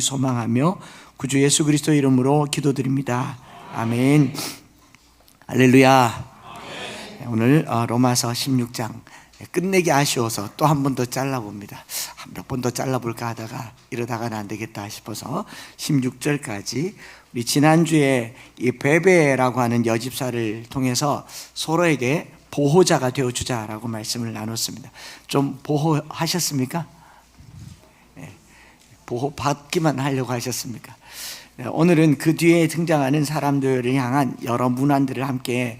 소망하며 구주 예수 그리스도 이름으로 기도드립니다. 아멘. 할렐루야. 오늘 로마서 16장 끝내기 아쉬워서 또 한 번 더 잘라봅니다. 몇 번 더 잘라볼까 하다가 이러다가는 안 되겠다 싶어서 16절까지 우리 지난주에 이 베베라고 하는 여집사를 통해서 서로에게 보호자가 되어주자라고 말씀을 나눴습니다. 좀 보호하셨습니까? 보호받기만 하려고 하셨습니까? 오늘은 그 뒤에 등장하는 사람들을 향한 여러 문안들을 함께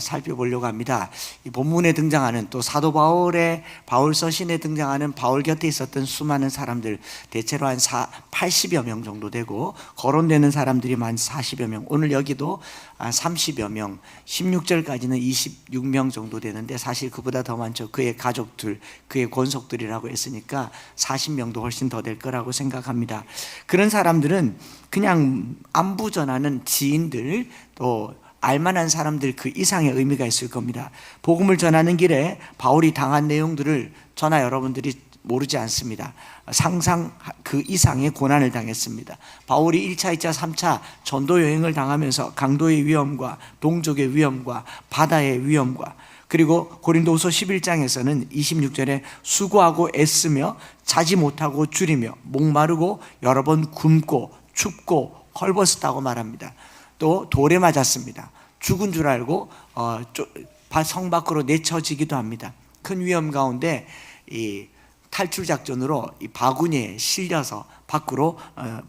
살펴보려고 합니다. 이 본문에 등장하는 또 사도 바울의 바울 서신에 등장하는 바울 곁에 있었던 수많은 사람들, 대체로 한 80여 명 정도 되고 거론되는 사람들이 한 40여 명, 오늘 여기도 30여 명, 16절까지는 26명 정도 되는데 사실 그보다 더 많죠. 그의 가족들, 그의 권속들이라고 했으니까 40명도 훨씬 더 될 거라고 생각합니다. 그런 사람들은 그냥 안부 전하는 지인들, 또 알만한 사람들 그 이상의 의미가 있을 겁니다. 복음을 전하는 길에 바울이 당한 내용들을 저나 여러분들이 모르지 않습니다. 상상 그 이상의 고난을 당했습니다. 바울이 1차, 2차, 3차 전도 여행을 당하면서 강도의 위험과 동족의 위험과 바다의 위험과, 그리고 고린도후서 11장에서는 26절에 수고하고 애쓰며 자지 못하고 줄이며 목마르고 여러 번 굶고 춥고 헐벗었다고 말합니다. 또 돌에 맞았습니다. 죽은 줄 알고 성 밖으로 내쳐지기도 합니다. 큰 위험 가운데 이 탈출 작전으로 이 바구니에 실려서 밖으로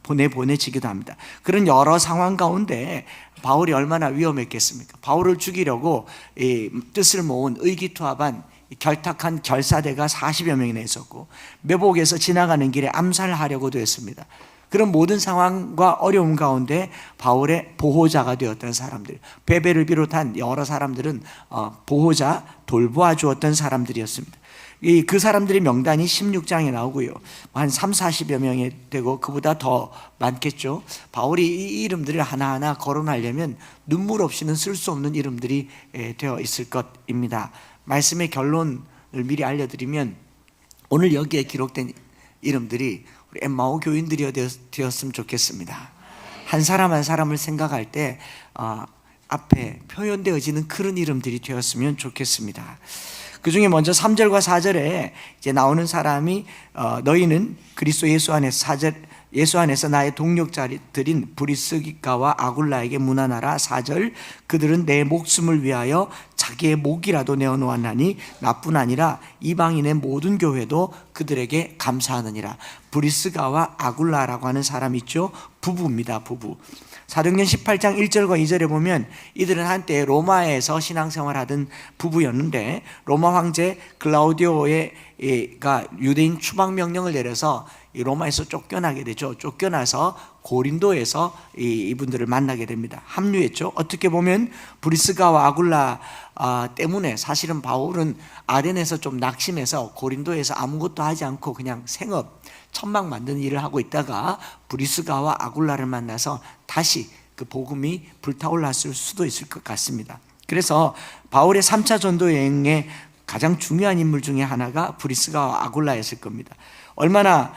보내지기도 합니다. 그런 여러 상황 가운데 바울이 얼마나 위험했겠습니까? 바울을 죽이려고 이 뜻을 모은 의기투합한 결탁한 결사대가 40여 명이나 있었고, 매복에서 지나가는 길에 암살하려고도 했습니다. 그런 모든 상황과 어려움 가운데 바울의 보호자가 되었던 사람들, 베베를 비롯한 여러 사람들은 보호자, 돌보아 주었던 사람들이었습니다. 그 사람들의 명단이 16장에 나오고요, 한 30-40여 명이 되고 그보다 더 많겠죠. 바울이 이 이름들을 하나하나 거론하려면 눈물 없이는 쓸 수 없는 이름들이 되어 있을 것입니다. 말씀의 결론을 미리 알려드리면, 오늘 여기에 기록된 이름들이 우리 엠마오 교인들이 되었으면 좋겠습니다. 한 사람 한 사람을 생각할 때 앞에 표현되어지는 그런 이름들이 되었으면 좋겠습니다. 그 중에 먼저 3절과 4절에 이제 나오는 사람이 너희는 그리스도 예수 안에서 나의 동력자들인 브리스가와 아굴라에게 문안하라. 4절, 그들은 내 목숨을 위하여 자기의 목이라도 내어놓았나니 나뿐 아니라 이방인의 모든 교회도 그들에게 감사하느니라. 브리스가와 아굴라라고 하는 사람이 있죠. 부부입니다. 부부. 사도행전 18장 1절과 2절에 보면 이들은 한때 로마에서 신앙생활하던 부부였는데, 로마 황제 글라우디오가 유대인 추방 명령을 내려서 로마에서 쫓겨나게 되죠. 쫓겨나서 고린도에서 이분들을 만나게 됩니다. 합류했죠. 어떻게 보면 브리스가와 아굴라 때문에 사실은 바울은 아덴에서 좀 낙심해서 고린도에서 아무것도 하지 않고 그냥 생업, 천막 만드는 일을 하고 있다가 브리스가와 아굴라를 만나서 다시 그 복음이 불타올랐을 수도 있을 것 같습니다. 그래서 바울의 3차 전도 여행의 가장 중요한 인물 중에 하나가 브리스가와 아굴라였을 겁니다. 얼마나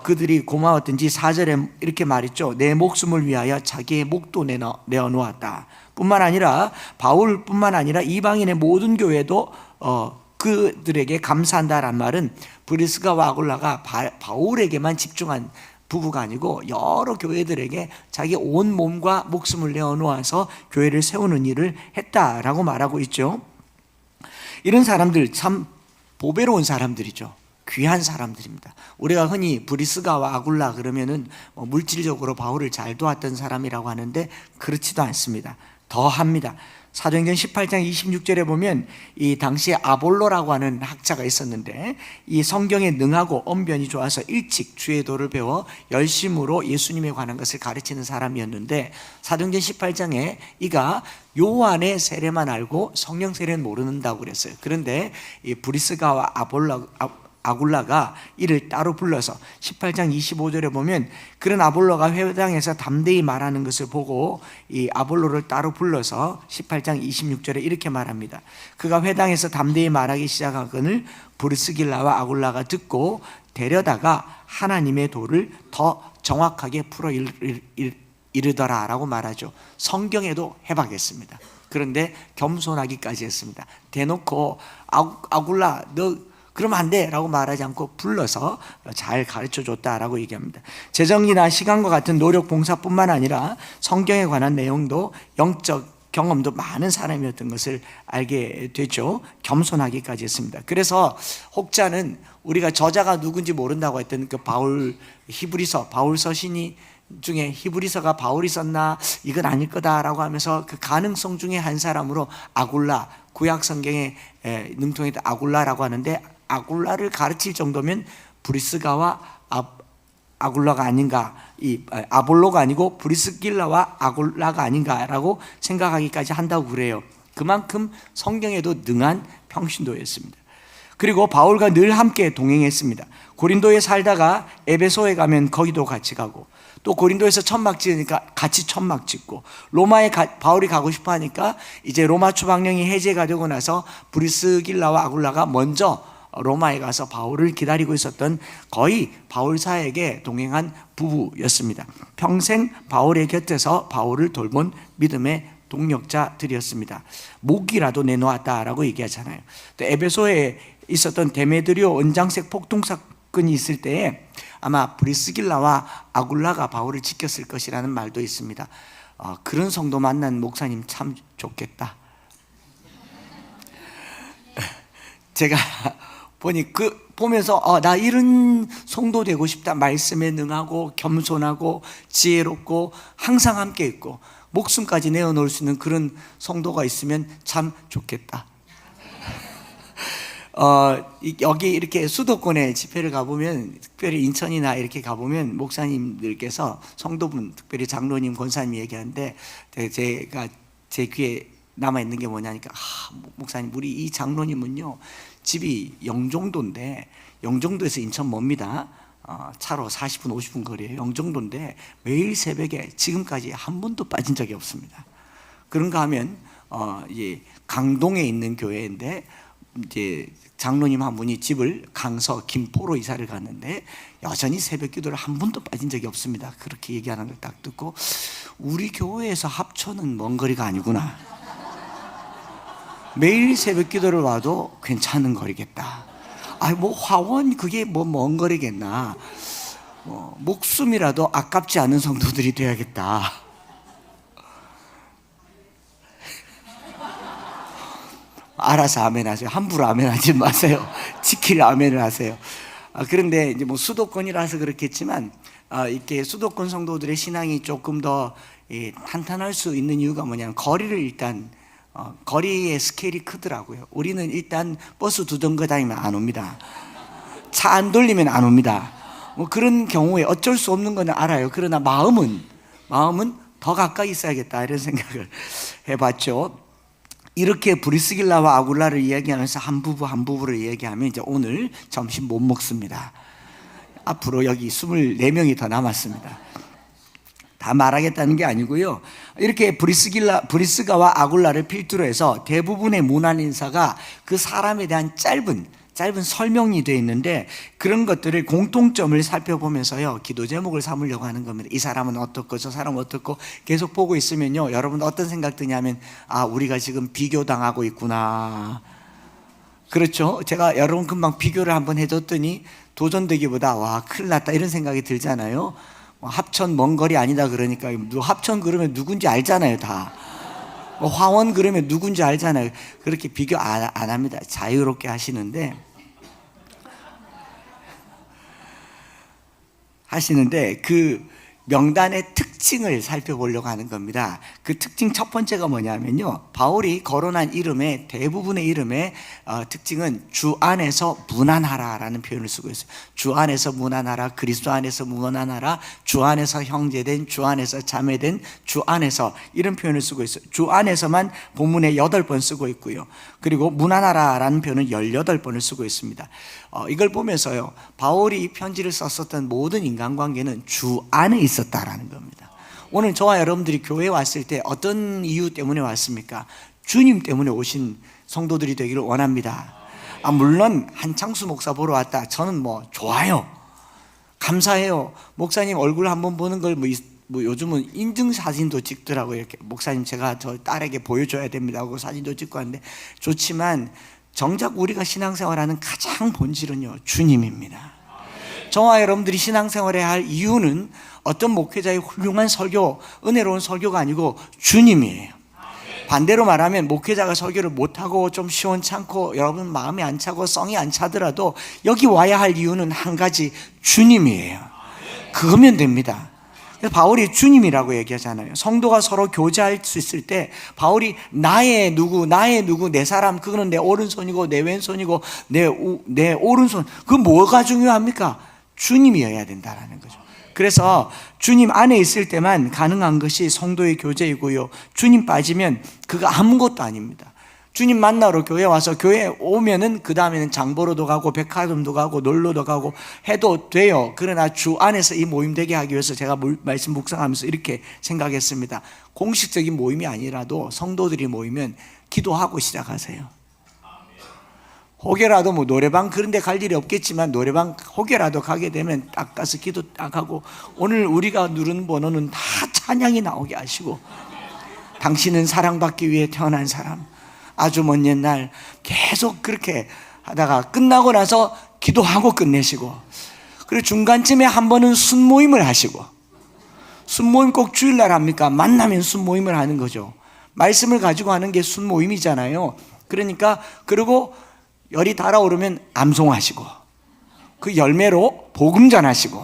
그들이 고마웠던지 4절에 이렇게 말했죠. 내 목숨을 위하여 자기의 목도 내어놓았다. 뿐만 아니라 바울뿐만 아니라 이방인의 모든 교회도 그들에게 감사한다란 말은 브리스가와 아굴라가 바울에게만 집중한 부부가 아니고 여러 교회들에게 자기 온 몸과 목숨을 내어놓아서 교회를 세우는 일을 했다라고 말하고 있죠. 이런 사람들 참 보배로운 사람들이죠. 귀한 사람들입니다. 우리가 흔히 브리스가와 아굴라 그러면은 물질적으로 바울을 잘 도왔던 사람이라고 하는데 그렇지도 않습니다. 더합니다. 사도행전 18장 26절에 보면 이 당시에 아볼로라고 하는 학자가 있었는데, 이 성경에 능하고 언변이 좋아서 일찍 주의 도를 배워 열심으로 예수님에 관한 것을 가르치는 사람이었는데, 사도행전 18장에 이가 요한의 세례만 알고 성령 세례는 모른다고 그랬어요. 그런데 이 브리스가와 아굴라가 이를 따로 불러서 18장 25절에 보면, 그런 아볼로가 회당에서 담대히 말하는 것을 보고 이 아볼로를 따로 불러서 18장 26절에 이렇게 말합니다. 그가 회당에서 담대히 말하기 시작하거늘 브리스길라와 아굴라가 듣고 데려다가 하나님의 도를 더 정확하게 풀어 이르더라라고 말하죠. 성경에도 해박했습니다. 그런데 겸손하기까지 했습니다. 대놓고 아굴라 너 그러면 안 돼 라고 말하지 않고 불러서 잘 가르쳐줬다라고 얘기합니다. 재정이나 시간과 같은 노력 봉사뿐만 아니라 성경에 관한 내용도 영적 경험도 많은 사람이었던 것을 알게 되죠. 겸손하기까지 했습니다. 그래서 혹자는 우리가 저자가 누군지 모른다고 했던 그 바울 히브리서 바울 서신이 중에 히브리서가 바울이 썼나 이건 아닐 거다라고 하면서 그 가능성 중에 한 사람으로 아굴라, 구약 성경에 능통했던 아굴라라고 하는데, 아굴라를 가르칠 정도면 브리스가와 아굴라가 아닌가, 이 아볼로가 아니고 브리스길라와 아굴라가 아닌가라고 생각하기까지 한다고 그래요. 그만큼 성경에도 능한 평신도였습니다. 그리고 바울과 늘 함께 동행했습니다. 고린도에 살다가 에베소에 가면 거기도 같이 가고, 또 고린도에서 천막 지으니까 같이 천막 짓고, 로마에 바울이 가고 싶어 하니까 이제 로마 추방령이 해제가 되고 나서 브리스길라와 아굴라가 먼저 로마에 가서 바울을 기다리고 있었던 거의 바울사에게 동행한 부부였습니다. 평생 바울의 곁에서 바울을 돌본 믿음의 동력자들이었습니다. 목이라도 내놓았다라고 얘기하잖아요. 또 에베소에 있었던 데메드리오 원장색 폭동 사건이 있을 때에 아마 브리스길라와 아굴라가 바울을 지켰을 것이라는 말도 있습니다. 그런 성도 만난 목사님 참 좋겠다. 제가 보면서 나 이런 성도 되고 싶다. 말씀에 능하고 겸손하고 지혜롭고 항상 함께 있고 목숨까지 내어놓을 수 있는 그런 성도가 있으면 참 좋겠다. 여기 이렇게 수도권에 집회를 가보면, 특별히 인천이나 이렇게 가보면 목사님들께서 성도분, 특별히 장로님, 권사님이 얘기하는데 제가 제 귀에 남아있는 게 뭐냐니까, 목사님 우리 이 장로님은요 집이 영종도인데, 영종도에서 인천 멉니다. 차로 40분 50분 거리에요. 영종도인데 매일 새벽에 지금까지 한 번도 빠진 적이 없습니다. 그런가 하면 강동에 있는 교회인데 이제 장로님 한 분이 집을 강서 김포로 이사를 갔는데 여전히 새벽 기도를 한 번도 빠진 적이 없습니다. 그렇게 얘기하는 걸 딱 듣고 우리 교회에서 합천은 먼 거리가 아니구나. 매일 새벽 기도를 와도 괜찮은 거리겠다. 화원 그게 먼 거리겠나. 목숨이라도 아깝지 않은 성도들이 돼야겠다. 알아서 아멘 하세요. 함부로 아멘 하지 마세요. 지킬 아멘을 하세요. 그런데 이제 수도권이라서 그렇겠지만, 이렇게 수도권 성도들의 신앙이 조금 더 탄탄할 수 있는 이유가 뭐냐면, 거리를 일단, 거리의 스케일이 크더라고요. 우리는 일단 버스 2덩거 다니면 안 옵니다. 차 안 돌리면 안 옵니다. 그런 경우에 어쩔 수 없는 건 알아요. 그러나 마음은 더 가까이 있어야겠다, 이런 생각을 해봤죠. 이렇게 브리스길라와 아굴라를 이야기하면서 한 부부를 이야기하면 이제 오늘 점심 못 먹습니다. 앞으로 여기 24명이 더 남았습니다. 다 말하겠다는 게 아니고요. 이렇게 브리스가와 아굴라를 필두로 해서 대부분의 문안 인사가 그 사람에 대한 짧은 설명이 되어 있는데, 그런 것들을 공통점을 살펴보면서요 기도 제목을 삼으려고 하는 겁니다. 이 사람은 어떻고 저 사람은 어떻고 계속 보고 있으면요 여러분 어떤 생각 드냐면, 우리가 지금 비교당하고 있구나. 그렇죠? 제가 여러분 금방 비교를 한번 해줬더니 도전되기보다 와 큰일 났다 이런 생각이 들잖아요. 합천 먼 거리 아니다 그러니까, 합천 그러면 누군지 알잖아요. 다 화원 그러면 누군지 알잖아요. 그렇게 비교 안 합니다. 자유롭게 하시는데 그 명단의 특징을 살펴보려고 하는 겁니다. 그 특징 첫 번째가 뭐냐면요, 바울이 거론한 이름의 대부분의 이름의 특징은 주 안에서 무난하라라는 표현을 쓰고 있어요. 주 안에서 무난하라, 그리스도 안에서 무난하라, 주 안에서 형제된, 주 안에서 자매된, 주 안에서, 이런 표현을 쓰고 있어요. 주 안에서만 본문에 8번 쓰고 있고요. 그리고 무난하라라는 표현은 18번을 쓰고 있습니다. 이걸 보면서요 바울이 편지를 썼었던 모든 인간관계는 주 안에 있었다라는 겁니다. 오늘 저와 여러분들이 교회에 왔을 때 어떤 이유 때문에 왔습니까? 주님 때문에 오신 성도들이 되기를 원합니다. 물론 한창수 목사 보러 왔다, 저는 좋아요. 감사해요. 목사님 얼굴 한번 보는 걸 뭐 요즘은 인증사진도 찍더라고요. 이렇게 목사님 제가 저 딸에게 보여줘야 됩니다 하고 사진도 찍고 하는데 좋지만 정작 우리가 신앙생활하는 가장 본질은요, 주님입니다. 저와 여러분들이 신앙생활해야 할 이유는 어떤 목회자의 훌륭한 설교, 은혜로운 설교가 아니고 주님이에요. 반대로 말하면 목회자가 설교를 못하고 좀 시원찮고 여러분 마음이 안 차고 성이 안 차더라도 여기 와야 할 이유는 한 가지, 주님이에요. 그거면 됩니다. 그래서 바울이 주님이라고 얘기하잖아요. 성도가 서로 교제할 수 있을 때 바울이 나의 누구 내 사람, 그거는 내 오른손이고 내 왼손이고 내 오른손, 그 뭐가 중요합니까? 주님이어야 된다라는 거죠. 그래서 주님 안에 있을 때만 가능한 것이 성도의 교제이고요, 주님 빠지면 그거 아무것도 아닙니다. 주님 만나러 교회 와서 교회 오면은 그 다음에는 장보러도 가고 백화점도 가고 놀러도 가고 해도 돼요. 그러나 주 안에서 이 모임 되게 하기 위해서 제가 말씀 묵상하면서 이렇게 생각했습니다. 공식적인 모임이 아니라도 성도들이 모이면 기도하고 시작하세요. 혹여라도 뭐 노래방 그런 데 갈 일이 없겠지만 노래방 혹여라도 가게 되면 딱 가서 기도 딱 하고, 오늘 우리가 누른 번호는 다 찬양이 나오게 하시고, 당신은 사랑받기 위해 태어난 사람, 아주 먼 옛날, 계속 그렇게 하다가 끝나고 나서 기도하고 끝내시고, 그리고 중간쯤에 한 번은 순모임을 하시고, 순모임 꼭 주일날 합니까? 만나면 순모임을 하는 거죠. 말씀을 가지고 하는 게 순모임이잖아요. 그러니까 그리고 열이 달아오르면 암송하시고, 그 열매로 복음 전하시고,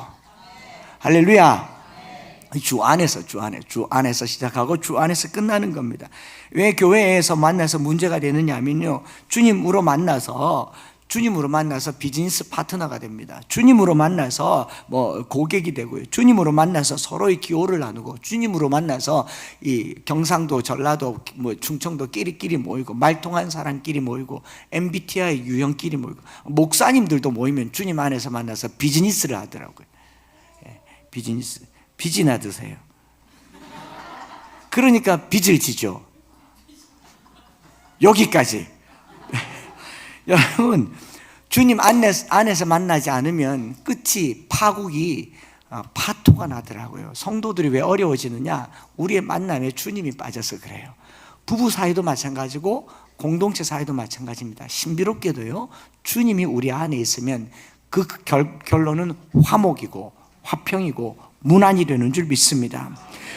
할렐루야. 주 안에서 시작하고 주 안에서 끝나는 겁니다. 왜 교회에서 만나서 문제가 되느냐 하면요, 주님으로 만나서 비즈니스 파트너가 됩니다. 주님으로 만나서 뭐 고객이 되고요, 주님으로 만나서 서로의 기호를 나누고, 주님으로 만나서 이 경상도, 전라도, 뭐 충청도 끼리끼리 모이고, 말통한 사람끼리 모이고, MBTI 유형끼리 모이고, 목사님들도 모이면 주님 안에서 만나서 비즈니스를 하더라고요. 비즈니스, 빚이나 드세요. 그러니까 빚을 지죠. 여기까지. 여러분, 주님 안에서 만나지 않으면 끝이 파국이 파토가 나더라고요. 성도들이 왜 어려워지느냐? 우리의 만남에 주님이 빠져서 그래요. 부부 사이도 마찬가지고 공동체 사이도 마찬가지입니다. 신비롭게도요, 주님이 우리 안에 있으면 그 결론은 화목이고 화평이고 문안이 되는 줄 믿습니다.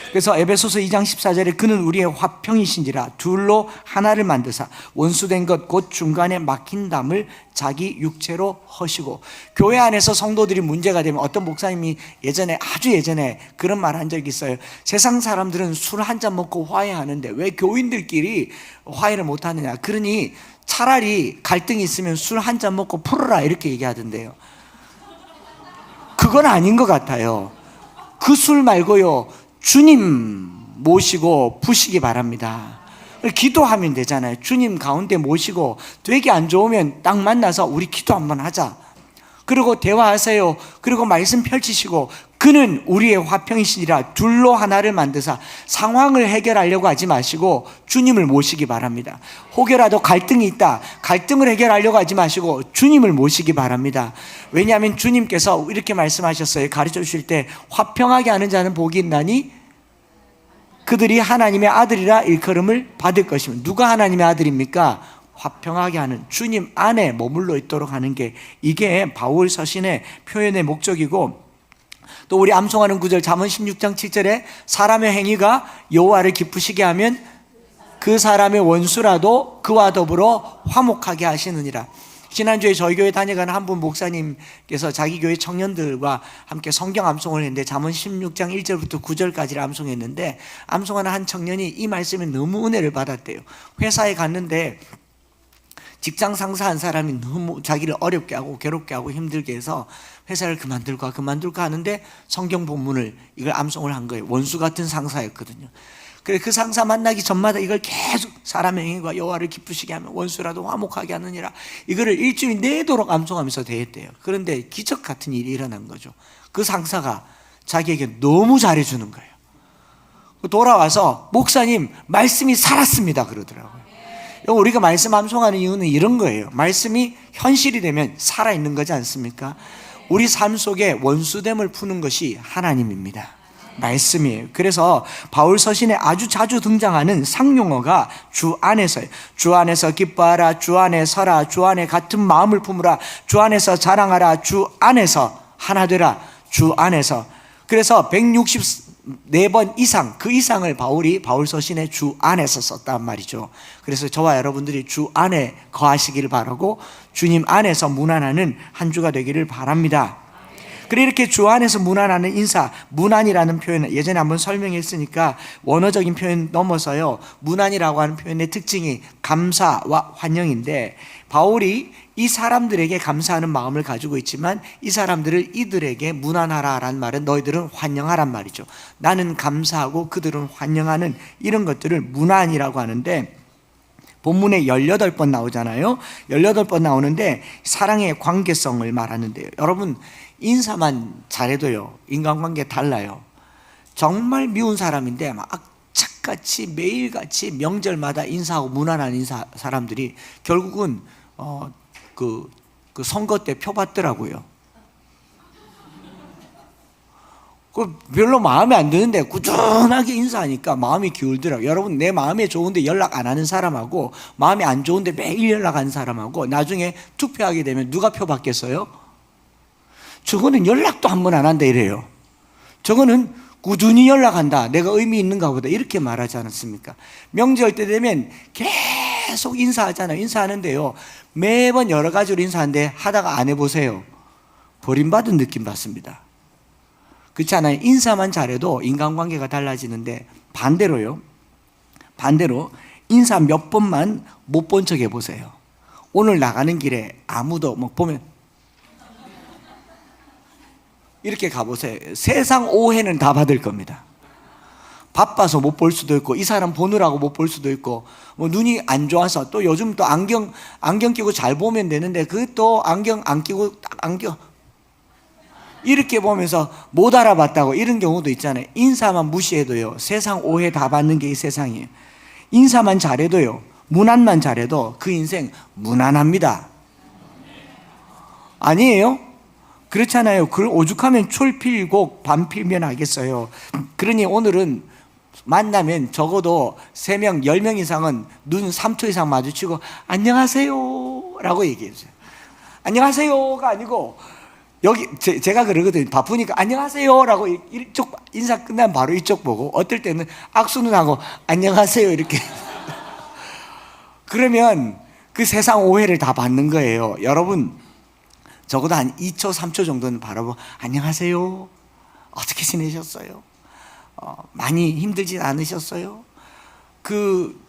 그래서 에베소서 2장 14절에 그는 우리의 화평이신지라 둘로 하나를 만드사 원수된 것 곧 중간에 막힌 담을 자기 육체로 허시고. 교회 안에서 성도들이 문제가 되면 어떤 목사님이 아주 예전에 그런 말 한 적이 있어요. 세상 사람들은 술 한 잔 먹고 화해하는데 왜 교인들끼리 화해를 못하느냐, 그러니 차라리 갈등이 있으면 술 한 잔 먹고 풀어라, 이렇게 얘기하던데요. 그건 아닌 것 같아요. 그 술 말고요, 주님 모시고 푸시기 바랍니다. 기도하면 되잖아요. 주님 가운데 모시고, 되게 안 좋으면 딱 만나서 우리 기도 한번 하자. 그리고 대화하세요. 그리고 말씀 펼치시고, 그는 우리의 화평이시니라 둘로 하나를 만드사. 상황을 해결하려고 하지 마시고 주님을 모시기 바랍니다. 혹여라도 갈등이 있다, 갈등을 해결하려고 하지 마시고 주님을 모시기 바랍니다. 왜냐하면 주님께서 이렇게 말씀하셨어요. 가르쳐 주실 때 화평하게 하는 자는 복이 있나니 그들이 하나님의 아들이라 일컬음을 받을 것이며. 누가 하나님의 아들입니까? 화평하게 하는, 주님 안에 머물러 있도록 하는 게, 이게 바울 서신의 표현의 목적이고, 또 우리 암송하는 구절 잠언 16장 7절에 사람의 행위가 여호와를 기쁘시게 하면 그 사람의 원수라도 그와 더불어 화목하게 하시느니라. 지난주에 저희 교회 다녀가는 한 분 목사님께서 자기 교회 청년들과 함께 성경 암송을 했는데 잠언 16장 1절부터 9절까지를 암송했는데, 암송하는 한 청년이 이 말씀에 너무 은혜를 받았대요. 회사에 갔는데 직장 상사 한 사람이 너무 자기를 어렵게 하고 괴롭게 하고 힘들게 해서 회사를 그만둘까 하는데 성경 본문을 이걸 암송을 한 거예요. 원수 같은 상사였거든요. 그래, 그 상사 만나기 전마다 이걸 계속 사람의 행위가 여호와를 기쁘시게 하면 원수라도 화목하게 하느니라, 이거를 일주일 내도록 암송하면서 대했대요. 그런데 기적 같은 일이 일어난 거죠. 그 상사가 자기에게 너무 잘해주는 거예요. 돌아와서 목사님 말씀이 살았습니다 그러더라고요. 우리가 말씀 암송하는 이유는 이런 거예요. 말씀이 현실이 되면 살아있는 거지 않습니까? 우리 삶 속에 원수됨을 푸는 것이 하나님입니다. 말씀이에요. 그래서 바울 서신에 아주 자주 등장하는 상용어가 주 안에서예요. 주 안에서 기뻐하라, 주 안에 서라, 주 안에 같은 마음을 품으라, 주 안에서 자랑하라, 주 안에서 하나 되라, 주 안에서. 그래서 164번 이상, 그 이상을 바울 서신에 주 안에서 썼단 말이죠. 그래서 저와 여러분들이 주 안에 거하시기를 바라고 주님 안에서 문안하는 한 주가 되기를 바랍니다. 그래, 이렇게 주 안에서 문안하는 인사, 문안이라는 표현은 예전에 한번 설명했으니까 원어적인 표현 넘어서요, 문안이라고 하는 표현의 특징이 감사와 환영인데, 바울이 이 사람들에게 감사하는 마음을 가지고 있지만 이 사람들을 이들에게 문안하라라는 말은 너희들은 환영하란 말이죠. 나는 감사하고 그들은 환영하는 이런 것들을 문안이라고 하는데, 본문에 18번 나오잖아요. 18번 나오는데 사랑의 관계성을 말하는데요. 여러분, 인사만 잘해도요, 인간관계 달라요. 정말 미운 사람인데 막 악착같이 매일같이 명절마다 인사하고 문안하는 사람들이 결국은 그 선거 때 표 받더라고요. 그 별로 마음에 안 드는데 꾸준하게 인사하니까 마음이 기울더라고요. 여러분, 내 마음에 좋은데 연락 안 하는 사람하고 마음에 안 좋은데 매일 연락하는 사람하고 나중에 투표하게 되면 누가 표 받겠어요? 저거는 연락도 한 번 안 한다 이래요. 저거는 꾸준히 연락한다, 내가 의미 있는가 보다, 이렇게 말하지 않았습니까? 명절 때 되면 계속 인사하잖아요. 인사하는데요, 매번 여러 가지로 인사하는데 하다가 안 해보세요, 버림받은 느낌 받습니다. 그렇지 않아요? 인사만 잘해도 인간관계가 달라지는데, 반대로 인사 몇 번만 못 본 척 해보세요. 오늘 나가는 길에 아무도 뭐 보면 이렇게 가보세요. 세상 오해는 다 받을 겁니다. 바빠서 못 볼 수도 있고, 이 사람 보느라고 못 볼 수도 있고, 뭐 눈이 안 좋아서, 또 요즘 또 안경 끼고 잘 보면 되는데 그 또 안경 안 끼고 안경 이렇게 보면서 못 알아봤다고, 이런 경우도 있잖아요. 인사만 무시해도요, 세상 오해 다 받는 게 이 세상이에요. 인사만 잘해도요, 문안만 잘해도 그 인생 무난합니다. 아니에요? 그렇잖아요. 그걸 오죽하면 철필곡 반필면 하겠어요. 그러니 오늘은 만나면 적어도 3명, 10명 이상은 눈 3초 이상 마주치고 안녕하세요 라고 얘기해주세요. 안녕하세요가 아니고, 여기 제가 그러거든요. 바쁘니까 안녕하세요 라고 이쪽 인사 끝나면 바로 이쪽 보고, 어떨 때는 악수는 하고 안녕하세요 이렇게 그러면 그 세상 오해를 다 받는 거예요. 여러분, 적어도 한 2초, 3초 정도는 바라보고 안녕하세요, 어떻게 지내셨어요? 많이 힘들진 않으셨어요? 그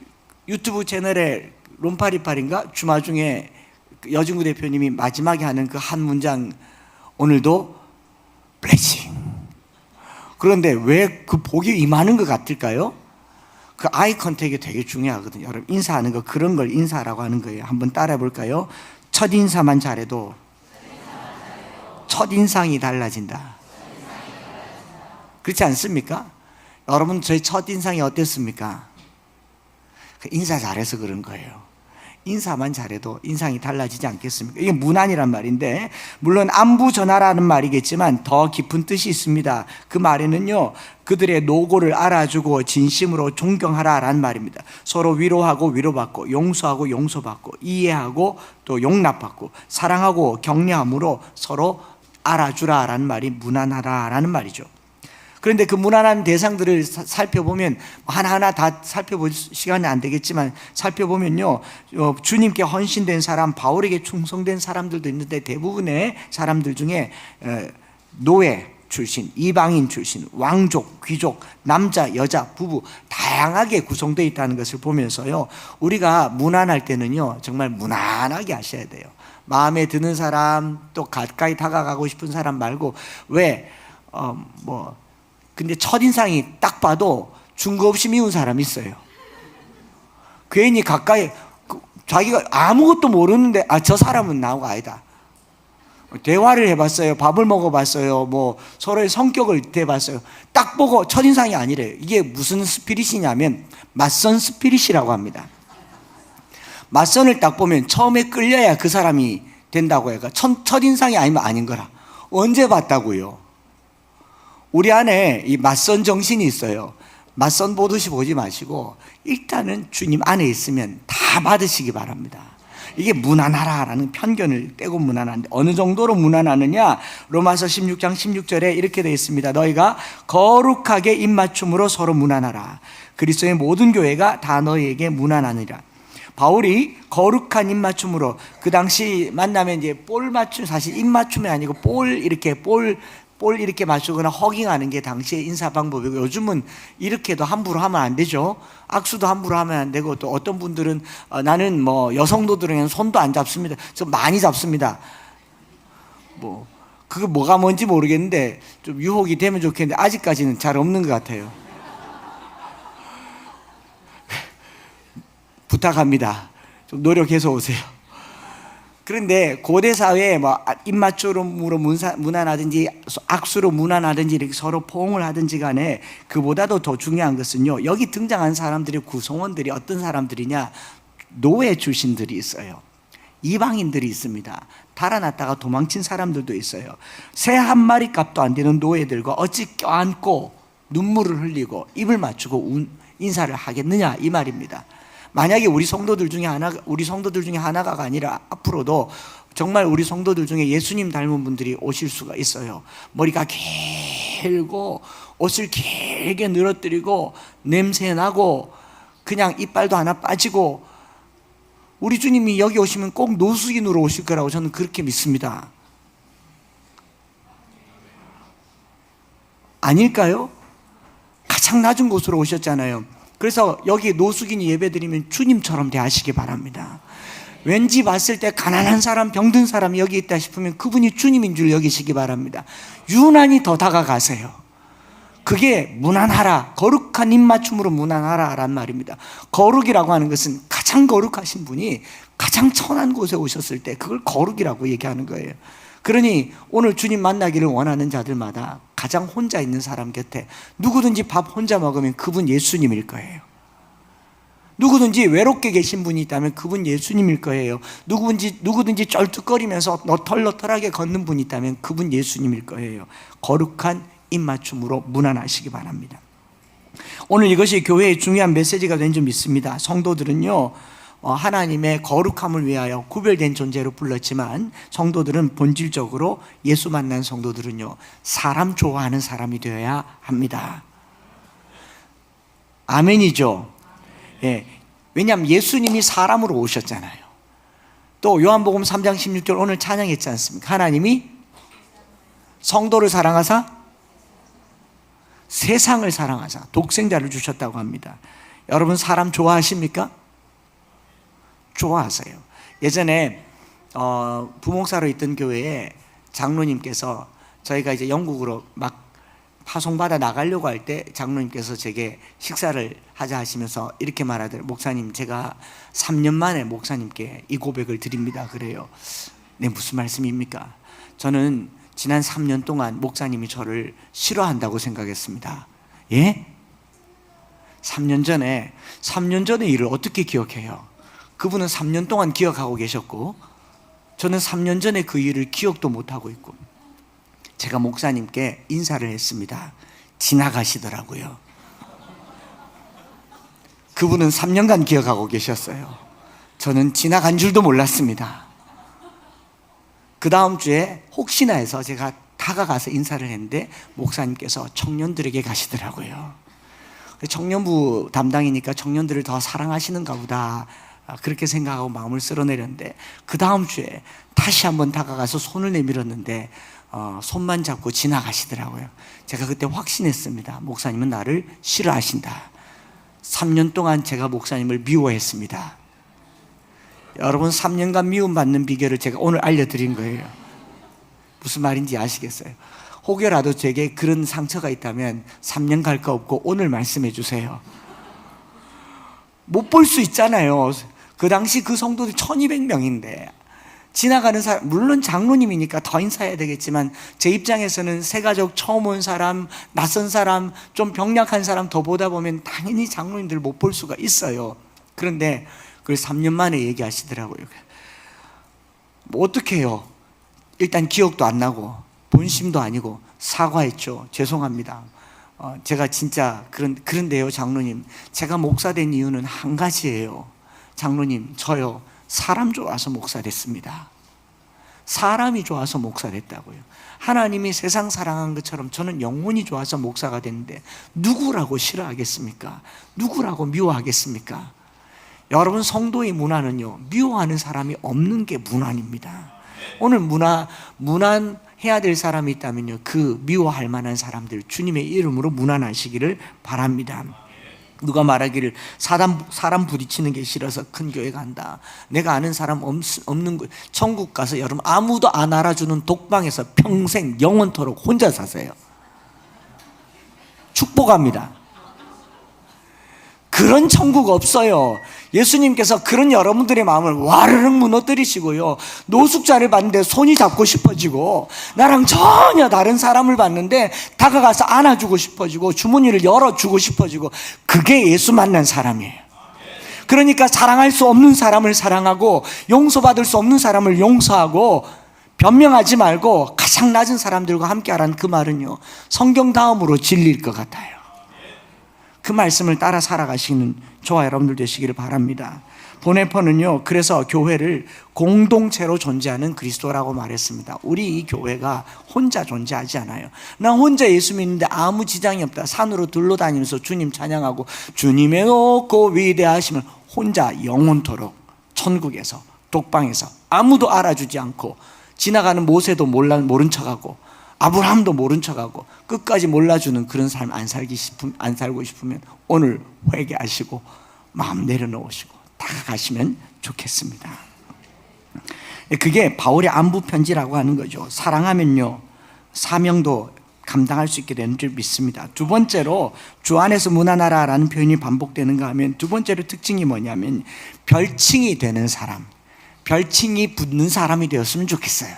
유튜브 채널에 롬파리팔인가 주마중에 여진구 대표님이 마지막에 하는 그 한 문장, 오늘도 블레싱. 그런데 왜 그 복이 임하는 것 같을까요? 그 아이 컨택이 되게 중요하거든요. 여러분, 인사하는 거, 그런 걸 인사라고 하는 거예요. 한번 따라해 볼까요? 첫 인사만 잘해도 첫인상이 달라진다. 그렇지 않습니까? 여러분, 저희 첫인상이 어땠습니까? 인사 잘해서 그런 거예요. 인사만 잘해도 인상이 달라지지 않겠습니까? 이게 문안이란 말인데, 물론 안부 전하라는 말이겠지만 더 깊은 뜻이 있습니다. 그 말에는요, 그들의 노고를 알아주고 진심으로 존경하라라는 말입니다. 서로 위로하고 위로받고, 용서하고 용서받고, 이해하고 또 용납받고, 사랑하고 격려함으로 서로 알아주라라는 말이 문안하라라는 말이죠. 그런데 그 문안한 대상들을 살펴보면, 하나하나 다 살펴볼 시간이 안 되겠지만 살펴보면요, 주님께 헌신된 사람, 바울에게 충성된 사람들도 있는데, 대부분의 사람들 중에 노예 출신, 이방인 출신, 왕족, 귀족, 남자, 여자, 부부 다양하게 구성되어 있다는 것을 보면서요, 우리가 문안할 때는요, 정말 무난하게 하셔야 돼요. 마음에 드는 사람, 또 가까이 다가가고 싶은 사람 말고, 근데 첫인상이 딱 봐도 중거 없이 미운 사람이 있어요. 괜히 가까이, 자기가 아무것도 모르는데, 저 사람은 나하고 아니다. 대화를 해봤어요. 밥을 먹어봤어요. 뭐 서로의 성격을 대봤어요. 딱 보고 첫인상이 아니래요. 이게 무슨 스피릿이냐면 맞선 스피릿이라고 합니다. 맞선을 딱 보면 처음에 끌려야 그 사람이 된다고 해요. 첫인상이 아니면 아닌 거라. 언제 봤다고요? 우리 안에 이 맞선 정신이 있어요. 맞선 보듯이 보지 마시고 일단은 주님 안에 있으면 다 받으시기 바랍니다. 이게 무난하라라는 편견을 떼고 무난한데, 어느 정도로 무난하느냐? 로마서 16장 16절에 이렇게 되어 있습니다. 너희가 거룩하게 입맞춤으로 서로 무난하라. 그리스도의 모든 교회가 다 너희에게 무난하니라. 바울이 거룩한 입맞춤으로, 그 당시 만나면 이제 볼 맞춤, 사실 입맞춤이 아니고 볼 이렇게 맞추거나 허깅하는 게 당시의 인사 방법이고, 요즘은 이렇게도 함부로 하면 안 되죠. 악수도 함부로 하면 안 되고, 또 어떤 분들은 나는 뭐 여성도들은 손도 안 잡습니다. 저 많이 잡습니다. 뭐 그게 뭐가 뭔지 모르겠는데 좀 유혹이 되면 좋겠는데 아직까지는 잘 없는 것 같아요. 부탁합니다. 좀 노력해서 오세요. 그런데 고대 사회에 뭐 입맞춤으로 무난하든지 악수로 무난하든지 이렇게 서로 포옹을 하든지 간에, 그보다도 더 중요한 것은요, 여기 등장한 사람들의 구성원들이 어떤 사람들이냐? 노예 출신들이 있어요. 이방인들이 있습니다. 달아났다가 도망친 사람들도 있어요. 새 한 마리 값도 안 되는 노예들과 어찌 껴안고 눈물을 흘리고 입을 맞추고 인사를 하겠느냐, 이 말입니다. 만약에 우리 성도들 중에 하나가 아니라 앞으로도 정말 우리 성도들 중에 예수님 닮은 분들이 오실 수가 있어요. 머리가 길고 옷을 길게 늘어뜨리고 냄새나고 그냥 이빨도 하나 빠지고, 우리 주님이 여기 오시면 꼭 노숙인으로 오실 거라고 저는 그렇게 믿습니다. 아닐까요? 가장 낮은 곳으로 오셨잖아요. 그래서 여기 노숙인이 예배드리면 주님처럼 대하시기 바랍니다. 왠지 봤을 때 가난한 사람, 병든 사람이 여기 있다 싶으면 그분이 주님인 줄 여기시기 바랍니다. 유난히 더 다가가세요. 그게 무난하라, 거룩한 입맞춤으로 무난하라 란 말입니다. 거룩이라고 하는 것은 가장 거룩하신 분이 가장 천한 곳에 오셨을 때 그걸 거룩이라고 얘기하는 거예요. 그러니 오늘 주님 만나기를 원하는 자들마다 가장 혼자 있는 사람 곁에, 누구든지 밥 혼자 먹으면 그분 예수님일 거예요. 누구든지 외롭게 계신 분이 있다면 그분 예수님일 거예요. 누구든지 쩔뚝거리면서 너털너털하게 걷는 분이 있다면 그분 예수님일 거예요. 거룩한 입맞춤으로 무난하시기 바랍니다. 오늘 이것이 교회의 중요한 메시지가 된 줄 믿습니다. 성도들은요, 하나님의 거룩함을 위하여 구별된 존재로 불렀지만, 성도들은 본질적으로, 예수 만난 성도들은요, 사람 좋아하는 사람이 되어야 합니다. 아멘이죠. 예. 왜냐하면 예수님이 사람으로 오셨잖아요. 또 요한복음 3장 16절 오늘 찬양했지 않습니까? 하나님이 성도를 사랑하사 세상을 사랑하사 독생자를 주셨다고 합니다. 여러분 사람 좋아하십니까? 좋아하세요. 예전에 부목사로 있던 교회에 장로님께서, 저희가 이제 영국으로 막 파송받아 나가려고 할 때 장로님께서 제게 식사를 하자 하시면서 이렇게 말하더라고요. 목사님, 제가 3년 만에 목사님께 이 고백을 드립니다. 그래요. 네, 무슨 말씀입니까? 저는 지난 3년 동안 목사님이 저를 싫어한다고 생각했습니다. 예? 3년 전의 일을 어떻게 기억해요? 그분은 3년 동안 기억하고 계셨고, 저는 3년 전에 그 일을 기억도 못하고 있고, 제가 목사님께 인사를 했습니다. 지나가시더라고요. 그분은 3년간 기억하고 계셨어요. 저는 지나간 줄도 몰랐습니다. 그 다음 주에 혹시나 해서 제가 다가가서 인사를 했는데 목사님께서 청년들에게 가시더라고요. 청년부 담당이니까 청년들을 더 사랑하시는가 보다, 그렇게 생각하고 마음을 쓸어내렸는데, 그 다음 주에 다시 한번 다가가서 손을 내밀었는데 손만 잡고 지나가시더라고요. 제가 그때 확신했습니다. 목사님은 나를 싫어하신다. 3년 동안 제가 목사님을 미워했습니다. 여러분, 3년간 미움받는 비결을 제가 오늘 알려드린 거예요. 무슨 말인지 아시겠어요? 혹여라도 제게 그런 상처가 있다면 3년 갈 거 없고 오늘 말씀해 주세요. 못 볼 수 있잖아요. 그 당시 그 성도들 1200명인데 지나가는 사람, 물론 장로님이니까 더 인사해야 되겠지만, 제 입장에서는 새가족 처음 온 사람, 낯선 사람, 좀 병약한 사람 더 보다 보면 당연히 장로님들 못 볼 수가 있어요. 그런데 그걸 3년 만에 얘기하시더라고요. 뭐 어떻게 해요? 일단 기억도 안 나고 본심도 아니고 사과했죠. 죄송합니다. 제가 진짜 그런데요, 장로님. 제가 목사 된 이유는 한 가지예요. 장로님, 저요, 사람 좋아서 목사 됐습니다. 사람이 좋아서 목사 됐다고요. 하나님이 세상 사랑한 것처럼 저는 영혼이 좋아서 목사가 됐는데 누구라고 싫어하겠습니까? 누구라고 미워하겠습니까? 여러분, 성도의 문화는요, 미워하는 사람이 없는 게 문화입니다. 오늘 문안해야 될 사람이 있다면요, 그 미워할 만한 사람들 주님의 이름으로 문안하시기를 바랍니다. 누가 말하기를 사람 부딪히는 게 싫어서 큰 교회 간다. 내가 아는 사람 없는 거. 천국 가서 여러분 아무도 안 알아주는 독방에서 평생 영원토록 혼자 사세요. 축복합니다. 그런 천국 없어요. 예수님께서 그런 여러분들의 마음을 와르르 무너뜨리시고요, 노숙자를 봤는데 손이 잡고 싶어지고, 나랑 전혀 다른 사람을 봤는데 다가가서 안아주고 싶어지고, 주머니를 열어주고 싶어지고, 그게 예수 만난 사람이에요. 그러니까 사랑할 수 없는 사람을 사랑하고 용서받을 수 없는 사람을 용서하고, 변명하지 말고 가장 낮은 사람들과 함께하라는 그 말은요, 성경 다음으로 진리일 것 같아요. 그 말씀을 따라 살아가시는 저와 여러분들 되시기를 바랍니다. 보네퍼는요, 그래서 교회를 공동체로 존재하는 그리스도라고 말했습니다. 우리 이 교회가 혼자 존재하지 않아요. 나 혼자 예수 믿는데 아무 지장이 없다. 산으로 둘러다니면서 주님 찬양하고 주님의 높고 위대하심을 혼자 영원토록 천국에서 독방에서 아무도 알아주지 않고, 지나가는 모세도 모른 척하고 아브라함도 모른 척하고 끝까지 몰라주는 그런 삶 안 살고 싶으면 오늘 회개하시고 마음 내려놓으시고 다가가시면 좋겠습니다. 그게 바울의 안부 편지라고 하는 거죠. 사랑하면요, 사명도 감당할 수 있게 되는 줄 믿습니다. 두 번째로 주 안에서 문안하라라는 표현이 반복되는가 하면, 두 번째로 특징이 뭐냐면 별칭이 되는 사람, 별칭이 붙는 사람이 되었으면 좋겠어요.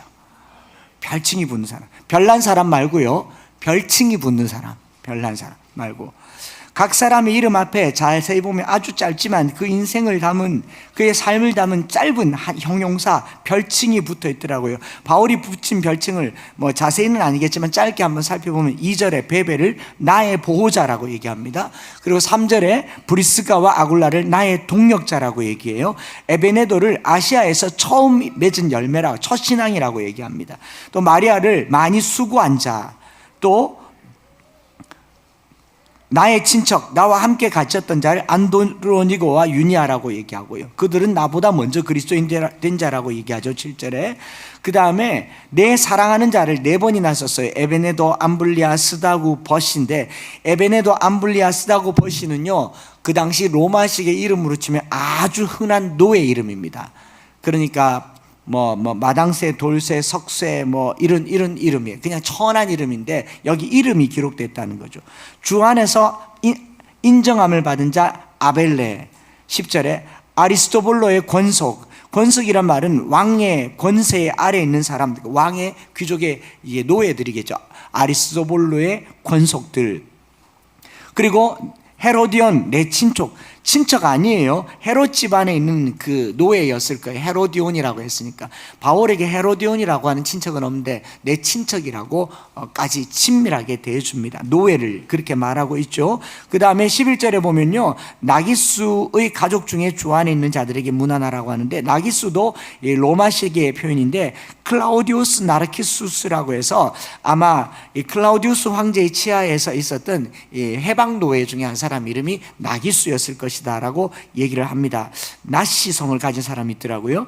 별칭이 붙는 사람, 별난 사람 말고요, 별칭이 붙는 사람, 별난 사람 말고. 각 사람의 이름 앞에 자세히 보면 아주 짧지만 그 인생을 담은, 그의 삶을 담은 짧은 형용사, 별칭이 붙어 있더라고요. 바울이 붙인 별칭을 자세히는 아니겠지만 짧게 한번 살펴보면 2절에 베베를 나의 보호자라고 얘기합니다. 그리고 3절에 브리스가와 아굴라를 나의 동력자라고 얘기해요. 에베네도를 아시아에서 처음 맺은 열매라고, 첫 신앙이라고 얘기합니다. 또 마리아를 많이 수고한 자, 또 나의 친척, 나와 함께 갇혔던 자를 안드로니고와 유니아라고 얘기하고요. 그들은 나보다 먼저 그리스도인 된 자라고 얘기하죠. 7절에. 그 다음에 내 사랑하는 자를 4번이나 썼어요. 에베네도, 암블리아, 스다구, 버시인데, 에베네도, 암블리아, 스다구, 버시는요, 그 당시 로마식의 이름으로 치면 아주 흔한 노예 이름입니다. 그러니까 마당새, 돌새, 석새 이런 이름이에요. 그냥 천한 이름인데 여기 이름이 기록됐다는 거죠. 주 안에서 인정함을 받은 자 아벨레. 10절에 아리스토블로의 권속이란 말은 왕의 권세 아래에 있는 사람, 왕의 귀족의 노예들이겠죠. 아리스토블로의 권속들. 그리고 헤로디온, 내 친척 아니에요. 헤롯 집안에 있는 그 노예였을 거예요. 헤로디온이라고 했으니까. 바울에게 헤로디온이라고 하는 친척은 없는데 내 친척이라고까지 친밀하게 대해줍니다. 노예를 그렇게 말하고 있죠. 그 다음에 11절에 보면요, 나기수의 가족 중에 주 안에 있는 자들에게 문안하라고 하는데, 나기수도 로마식의 표현인데 클라우디우스 나르키수스라고 해서 아마 이 클라우디우스 황제의 치하에서 있었던 해방 노예 중에 한 사람 이름이 나기수였을 것이다 라고 얘기를 합니다. 나시성을 가진 사람이 있더라고요.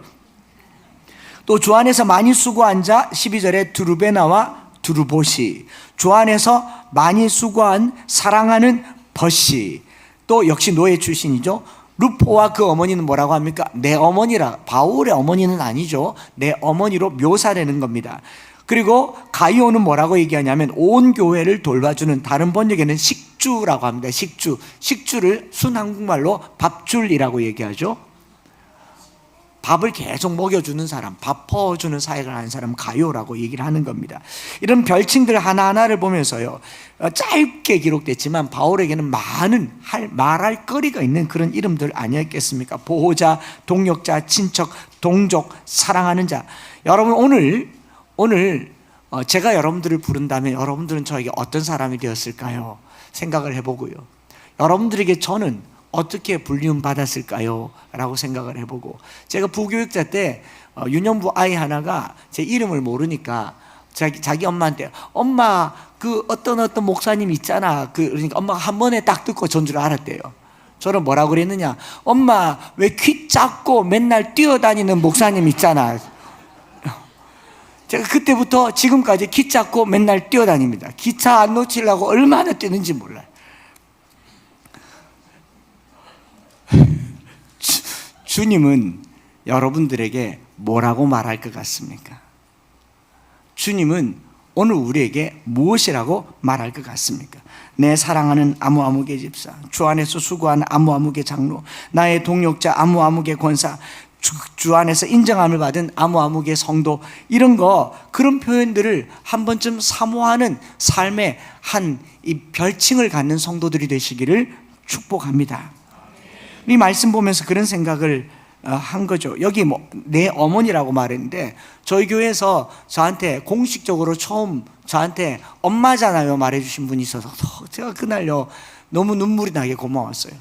또 주 안에서 많이 수고한 자 12절에 두르베나와 두르보시, 주 안에서 많이 수고한 사랑하는 버시, 또 역시 노예 출신이죠. 루포와 그 어머니는 뭐라고 합니까? 내 어머니라. 바울의 어머니는 아니죠. 내 어머니로 묘사되는 겁니다. 그리고 가이오는 뭐라고 얘기하냐면 온 교회를 돌봐주는, 다른 번역에는 식주라고 합니다. 식주를 순한국말로 밥줄이라고 얘기하죠. 밥을 계속 먹여주는 사람, 밥 퍼주는 사역을 하는 사람 가요라고 얘기를 하는 겁니다. 이런 별칭들 하나하나를 보면서요, 짧게 기록됐지만 바울에게는 많은 말할 거리가 있는 그런 이름들 아니었겠습니까? 보호자, 동력자, 친척, 동족, 사랑하는 자. 여러분 오늘 제가 여러분들을 부른다면 여러분들은 저에게 어떤 사람이 되었을까요? 생각을 해보고요. 여러분들에게 저는 어떻게 불리움 받았을까요? 라고 생각을 해보고, 제가 부교육자 때 유년부 아이 하나가 제 이름을 모르니까 자기 엄마한테, 엄마 그 어떤 목사님 있잖아. 그러니까 엄마가 한 번에 딱 듣고 전 줄 알았대요. 저는 뭐라고 그랬느냐, 엄마 왜 키 작고 맨날 뛰어다니는 목사님 있잖아. 제가 그때부터 지금까지 키 작고 맨날 뛰어다닙니다. 기차 안 놓치려고 얼마나 뛰는지 몰라요. 주님은 여러분들에게 뭐라고 말할 것 같습니까? 주님은 오늘 우리에게 무엇이라고 말할 것 같습니까? 내 사랑하는 아무아무개 집사, 주 안에서 수고하는 아무아무개 장로, 나의 동역자 아무아무개 권사, 주 안에서 인정함을 받은 아무아무개 성도, 이런 그런 표현들을 한 번쯤 사모하는 삶의 한 이 별칭을 갖는 성도들이 되시기를 축복합니다. 이 말씀 보면서 그런 생각을 한 거죠. 여기 내 어머니라고 말했는데, 저희 교회에서 저한테 공식적으로 처음 저한테 엄마잖아요 말해주신 분이 있어서 제가 그날요 너무 눈물이 나게 고마웠어요.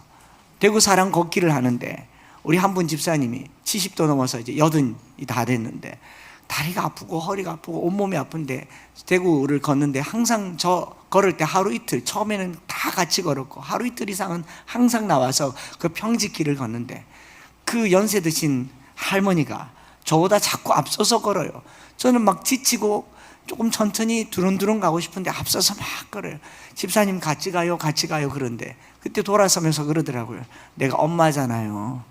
대구 사랑 걷기를 하는데 우리 한 분 집사님이 70도 넘어서 이제 80이 다 됐는데 다리가 아프고 허리가 아프고 온몸이 아픈데 대구를 걷는데 항상 저 걸을 때 하루 이틀, 처음에는 다 같이 걸었고 하루 이틀 이상은 항상 나와서 그 평지길을 걷는데, 그 연세 드신 할머니가 저보다 자꾸 앞서서 걸어요. 저는 막 지치고 조금 천천히 두런두런 가고 싶은데 앞서서 막 걸어요. 집사님 같이 가요 그런데 그때 돌아서면서 그러더라고요. 내가 엄마잖아요.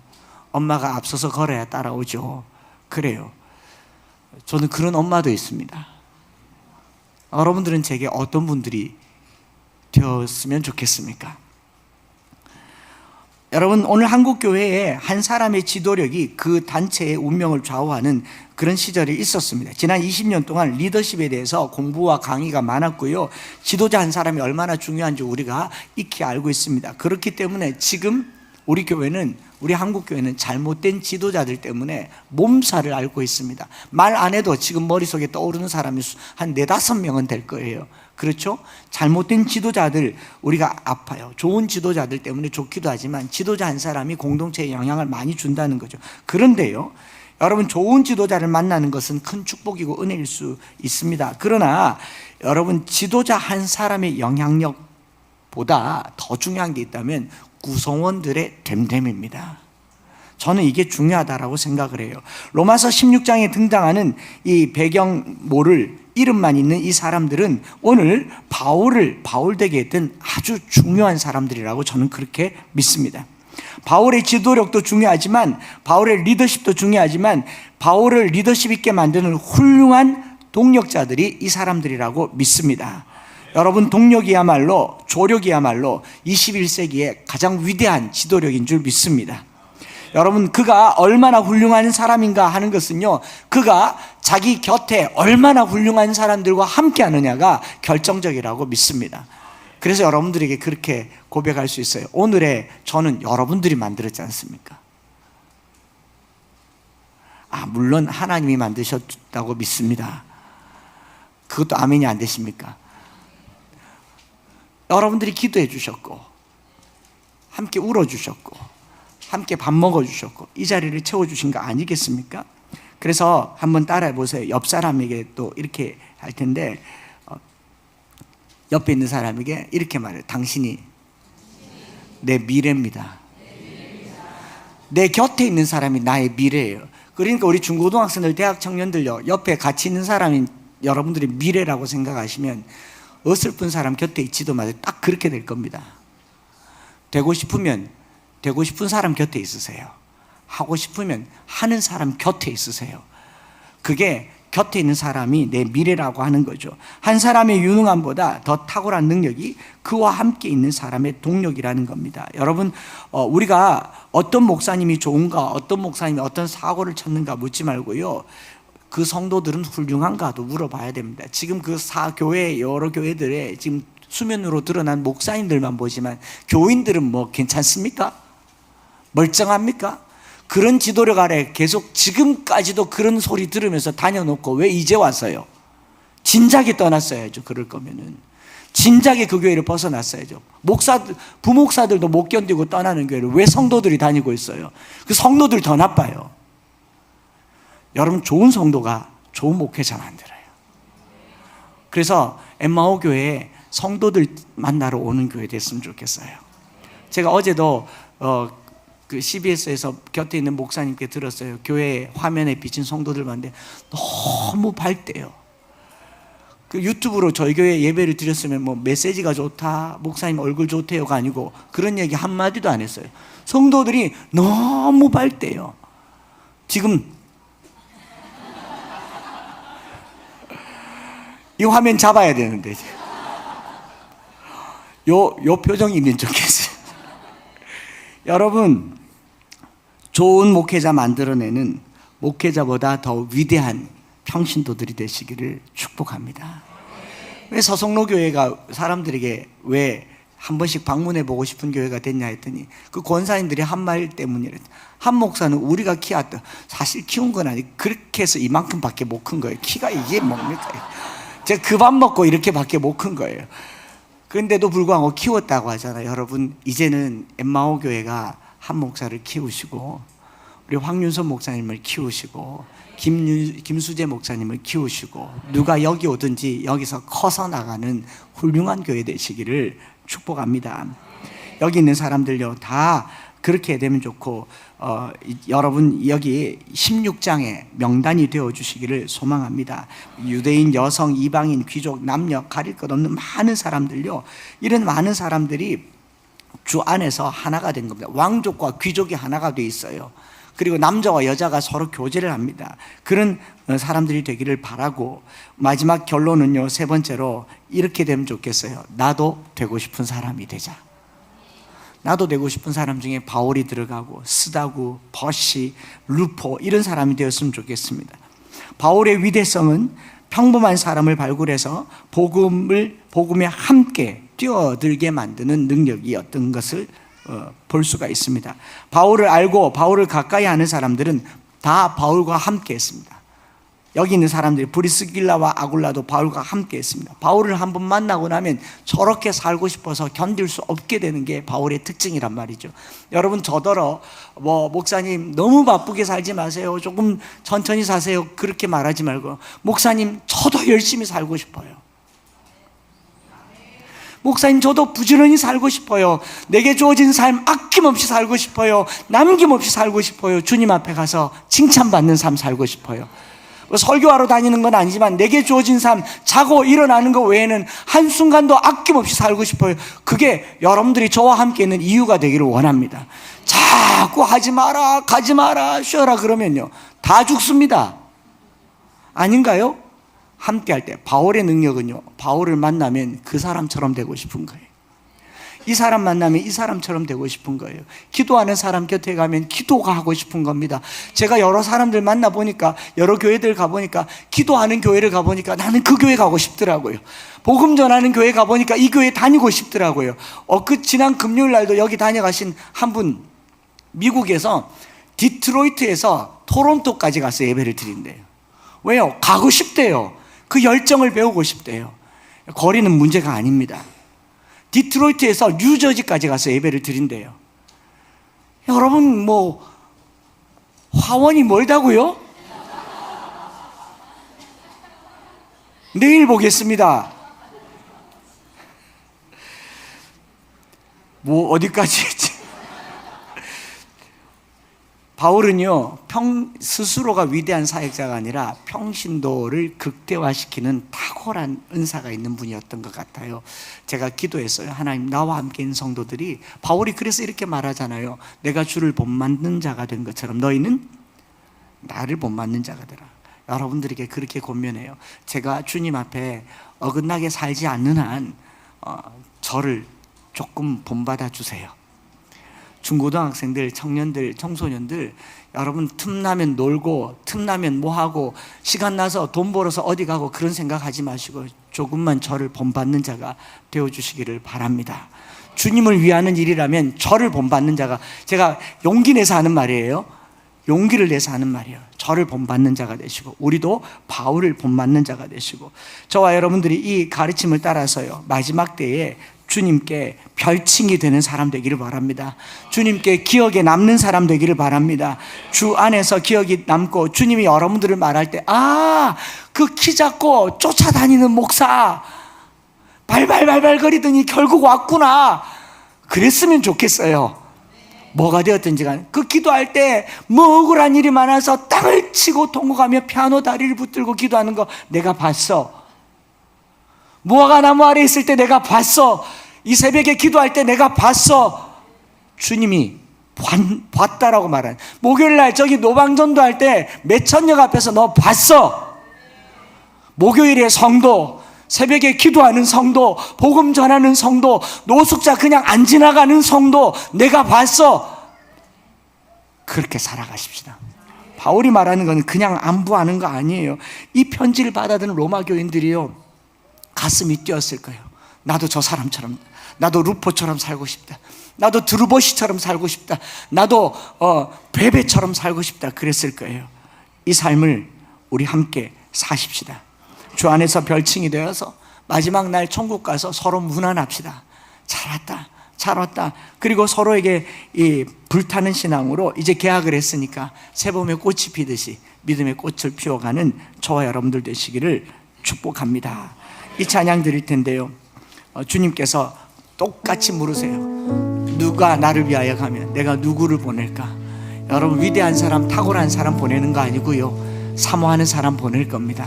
엄마가 앞서서 걸어야 따라오죠. 그래요. 저는 그런 엄마도 있습니다. 여러분들은 제게 어떤 분들이 되었으면 좋겠습니까? 여러분, 오늘 한국교회에 한 사람의 지도력이 그 단체의 운명을 좌우하는 그런 시절이 있었습니다. 지난 20년 동안 리더십에 대해서 공부와 강의가 많았고요, 지도자 한 사람이 얼마나 중요한지 우리가 익히 알고 있습니다. 그렇기 때문에 지금 우리 한국교회는 잘못된 지도자들 때문에 몸살을 앓고 있습니다. 말 안 해도 지금 머릿속에 떠오르는 사람이 한 4-5명은 될 거예요. 그렇죠? 잘못된 지도자들, 우리가 아파요. 좋은 지도자들 때문에 좋기도 하지만 지도자 한 사람이 공동체에 영향을 많이 준다는 거죠. 그런데요, 여러분, 좋은 지도자를 만나는 것은 큰 축복이고 은혜일 수 있습니다. 그러나 여러분, 지도자 한 사람의 영향력보다 더 중요한 게 있다면 구성원들의 됨됨입니다. 저는 이게 중요하다라고 생각을 해요. 로마서 16장에 등장하는 이 배경모를 이름만 있는 이 사람들은 오늘 바울 되게 했던 아주 중요한 사람들이라고 저는 그렇게 믿습니다. 바울의 지도력도 중요하지만, 바울의 리더십도 중요하지만, 바울을 리더십 있게 만드는 훌륭한 동력자들이 이 사람들이라고 믿습니다. 여러분, 동력이야말로, 조력이야말로 21세기의 가장 위대한 지도력인 줄 믿습니다. 여러분, 그가 얼마나 훌륭한 사람인가 하는 것은요, 그가 자기 곁에 얼마나 훌륭한 사람들과 함께 하느냐가 결정적이라고 믿습니다. 그래서 여러분들에게 그렇게 고백할 수 있어요. 오늘의 저는 여러분들이 만들었지 않습니까? 물론 하나님이 만드셨다고 믿습니다. 그것도 아멘이 안 되십니까? 여러분들이 기도해 주셨고, 함께 울어 주셨고, 함께 밥 먹어 주셨고, 이 자리를 채워 주신 거 아니겠습니까? 그래서 한번 따라해 보세요. 옆 사람에게 또 이렇게 할 텐데, 옆에 있는 사람에게 이렇게 말해요. 당신이 내 미래입니다. 내 곁에 있는 사람이 나의 미래예요. 그러니까 우리 중고등학생들, 대학 청년들요, 옆에 같이 있는 사람이 여러분들의 미래라고 생각하시면 어설픈 사람 곁에 있지도 마세요. 딱 그렇게 될 겁니다. 되고 싶으면 되고 싶은 사람 곁에 있으세요. 하고 싶으면 하는 사람 곁에 있으세요. 그게 곁에 있는 사람이 내 미래라고 하는 거죠. 한 사람의 유능함보다 더 탁월한 능력이 그와 함께 있는 사람의 동력이라는 겁니다. 여러분, 우리가 어떤 목사님이 좋은가, 어떤 목사님이 어떤 사고를 쳤는가 묻지 말고요, 그 성도들은 훌륭한가도 물어봐야 됩니다. 지금 그 교회, 여러 교회들의 지금 수면으로 드러난 목사님들만 보지만 교인들은 뭐 괜찮습니까? 멀쩡합니까? 그런 지도력 아래 계속 지금까지도 그런 소리 들으면서 다녀놓고 왜 이제 왔어요? 진작에 떠났어야죠. 그럴 거면은 진작에 그 교회를 벗어났어야죠. 부목사들도 못 견디고 떠나는 교회를 왜 성도들이 다니고 있어요? 그 성도들 더 나빠요. 여러분, 좋은 성도가 좋은 목회자 만들어요. 그래서 엠마오 교회에 성도들 만나러 오는 교회 됐으면 좋겠어요. 제가 어제도 그 CBS에서 곁에 있는 목사님께 들었어요. 교회 화면에 비친 성도들 봤는데 너무 밝대요. 그 유튜브로 저희 교회 예배를 드렸으면 뭐 메시지가 좋다, 목사님 얼굴 좋대요가 아니고 그런 얘기 한마디도 안 했어요. 성도들이 너무 밝대요. 지금 이 화면 잡아야 되는데 요 표정이 있는 좋겠어요. 여러분, 좋은 목회자 만들어내는 목회자보다 더 위대한 평신도들이 되시기를 축복합니다. 왜 서성로 교회가 사람들에게 왜 한 번씩 방문해 보고 싶은 교회가 됐냐 했더니 그 권사님들이 한 말 때문이래. 한 목사는 우리가 키웠다. 사실 키운 건 아니고 그렇게 해서 이만큼밖에 못 큰 거예요. 키가 이게 뭡니까? 제가 그 밥 먹고 이렇게밖에 못 큰 거예요. 그런데도 불구하고 키웠다고 하잖아요. 여러분, 이제는 엠마오 교회가 한 목사를 키우시고 우리 황윤선 목사님을 키우시고 김수재 목사님을 키우시고 누가 여기 오든지 여기서 커서 나가는 훌륭한 교회 되시기를 축복합니다. 여기 있는 사람들요, 다 그렇게 되면 좋고 여러분 여기 16장의 명단이 되어주시기를 소망합니다. 유대인, 여성, 이방인, 귀족, 남녀 가릴 것 없는 많은 사람들요, 이런 많은 사람들이 주 안에서 하나가 된 겁니다. 왕족과 귀족이 하나가 돼 있어요. 그리고 남자와 여자가 서로 교제를 합니다. 그런 사람들이 되기를 바라고, 마지막 결론은요, 세 번째로 이렇게 되면 좋겠어요. 나도 되고 싶은 사람이 되자. 나도 되고 싶은 사람 중에 바울이 들어가고 스다구, 버시, 루포 이런 사람이 되었으면 좋겠습니다. 바울의 위대성은 평범한 사람을 발굴해서 복음에 함께 뛰어들게 만드는 능력이었던 것을 볼 수가 있습니다. 바울을 알고 바울을 가까이 하는 사람들은 다 바울과 함께 했습니다. 여기 있는 사람들이 브리스길라와 아굴라도 바울과 함께 했습니다. 바울을 한번 만나고 나면 저렇게 살고 싶어서 견딜 수 없게 되는 게 바울의 특징이란 말이죠. 여러분, 저더러 목사님 너무 바쁘게 살지 마세요, 조금 천천히 사세요, 그렇게 말하지 말고, 목사님 저도 열심히 살고 싶어요, 목사님 저도 부지런히 살고 싶어요, 내게 주어진 삶 아낌없이 살고 싶어요, 남김없이 살고 싶어요, 주님 앞에 가서 칭찬받는 삶 살고 싶어요. 설교하러 다니는 건 아니지만 내게 주어진 삶, 자고 일어나는 것 외에는 한순간도 아낌없이 살고 싶어요. 그게 여러분들이 저와 함께 있는 이유가 되기를 원합니다. 자꾸 하지 마라, 가지 마라, 쉬어라 그러면요, 다 죽습니다. 아닌가요? 함께 할 때 바울의 능력은요, 바울을 만나면 그 사람처럼 되고 싶은 거예요. 이 사람 만나면 이 사람처럼 되고 싶은 거예요. 기도하는 사람 곁에 가면 기도가 하고 싶은 겁니다. 제가 여러 사람들 만나보니까, 여러 교회들 가보니까, 기도하는 교회를 가보니까 나는 그 교회 가고 싶더라고요. 복음 전하는 교회 가보니까 이 교회 다니고 싶더라고요. 그 지난 금요일 날도 여기 다녀가신 한 분, 미국에서 디트로이트에서 토론토까지 가서 예배를 드린대요. 왜요? 가고 싶대요. 그 열정을 배우고 싶대요. 거리는 문제가 아닙니다. 디트로이트에서 뉴저지까지 가서 예배를 드린대요. 여러분, 화원이 멀다고요? 내일 보겠습니다. 어디까지 했지? 바울은요, 스스로가 위대한 사역자가 아니라 평신도를 극대화시키는 탁월한 은사가 있는 분이었던 것 같아요. 제가 기도했어요. 하나님, 나와 함께 있는 성도들이, 바울이 그래서 이렇게 말하잖아요. 내가 주를 본받는 자가 된 것처럼 너희는 나를 본받는 자가 되라. 여러분들에게 그렇게 권면해요. 제가 주님 앞에 어긋나게 살지 않는 한 저를 조금 본받아 주세요. 중고등학생들, 청년들, 청소년들, 여러분 틈나면 놀고, 틈나면 뭐하고, 시간 나서 돈 벌어서 어디 가고 그런 생각하지 마시고 조금만 저를 본받는 자가 되어주시기를 바랍니다. 주님을 위하는 일이라면 저를 본받는 자가, 제가 용기 내서 하는 말이에요. 용기를 내서 하는 말이에요. 저를 본받는 자가 되시고 우리도 바울을 본받는 자가 되시고 저와 여러분들이 이 가르침을 따라서요 마지막 때에 주님께 별칭이 되는 사람 되기를 바랍니다. 주님께 기억에 남는 사람 되기를 바랍니다. 주 안에서 기억이 남고 주님이 여러분들을 말할 때 그 키 작고 쫓아다니는 목사 발발발발 거리더니 결국 왔구나 그랬으면 좋겠어요. 뭐가 되었든지 간에 그 기도할 때 뭐 억울한 일이 많아서 땅을 치고 통곡하며 피아노 다리를 붙들고 기도하는 거 내가 봤어. 무화과 나무 아래 있을 때 내가 봤어. 이 새벽에 기도할 때 내가 봤어. 주님이 봤다라고 말하는 목요일날 저기 노방전도 할 때 매천역 앞에서 너 봤어. 목요일에 성도 새벽에 기도하는 성도, 복음 전하는 성도, 노숙자 그냥 안 지나가는 성도 내가 봤어. 그렇게 살아가십시다. 바울이 말하는 건 그냥 안부하는 거 아니에요. 이 편지를 받아든 로마 교인들이요 가슴이 뛰었을 거예요. 나도 저 사람처럼, 나도 루포처럼 살고 싶다. 나도 드루버시처럼 살고 싶다. 나도 베베처럼 살고 싶다. 그랬을 거예요. 이 삶을 우리 함께 사십시다. 주 안에서 별칭이 되어서 마지막 날 천국 가서 서로 문안합시다. 잘 왔다, 잘 왔다. 그리고 서로에게 이 불타는 신앙으로 이제 계약을 했으니까 새봄에 꽃이 피듯이 믿음의 꽃을 피워가는 저와 여러분들 되시기를 축복합니다. 이 찬양 드릴 텐데요 주님께서 똑같이 물으세요. 누가 나를 위하여 가면 내가 누구를 보낼까? 여러분 위대한 사람, 탁월한 사람 보내는 거 아니고요 사모하는 사람 보낼 겁니다.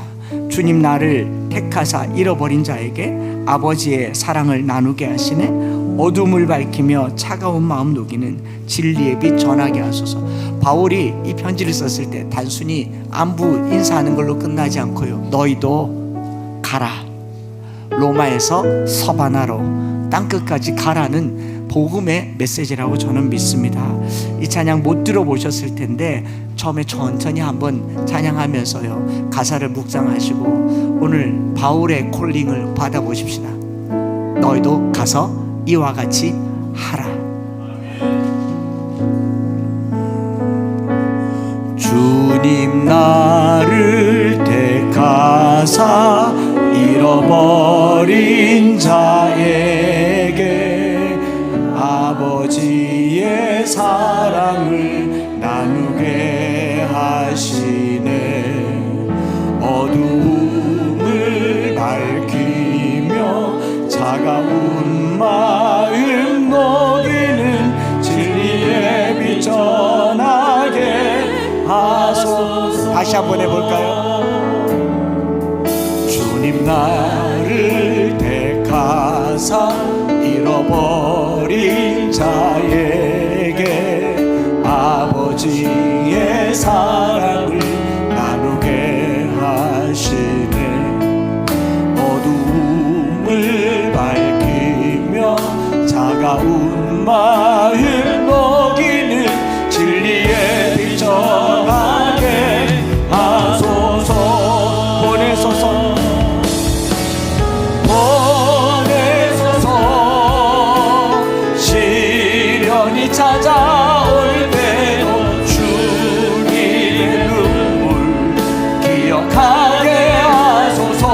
주님 나를 택하사 잃어버린 자에게 아버지의 사랑을 나누게 하시네. 어둠을 밝히며 차가운 마음 녹이는 진리의 빛 전하게 하소서. 바울이 이 편지를 썼을 때 단순히 안부 인사하는 걸로 끝나지 않고요 너희도 가라. 로마에서 서바나로 땅끝까지 가라는 복음의 메시지라고 저는 믿습니다. 이 찬양 못 들어보셨을 텐데 처음에 천천히 한번 찬양하면서요 가사를 묵상하시고 오늘 바울의 콜링을 받아보십시다. 너희도 가서 이와 같이 하라. 주님 나를 택하사 잃어버린 자에게 아버지의 사랑을 나누게 하시네. 어두움을 밝히며 차가운 마음 녹이는 진리의 빛 전하게 하소서. 다시 한번 해볼까요? 주님 나를 택하사 잃어버린 자에게 아버지의 사랑을 나누게 하시네. 어두움을 밝히며 차가운 마음 녹이는 진리의 빛 전하게 하소서. 보내소서. 시련이 찾아올 때도 주님의 눈물 기억하게 하소서.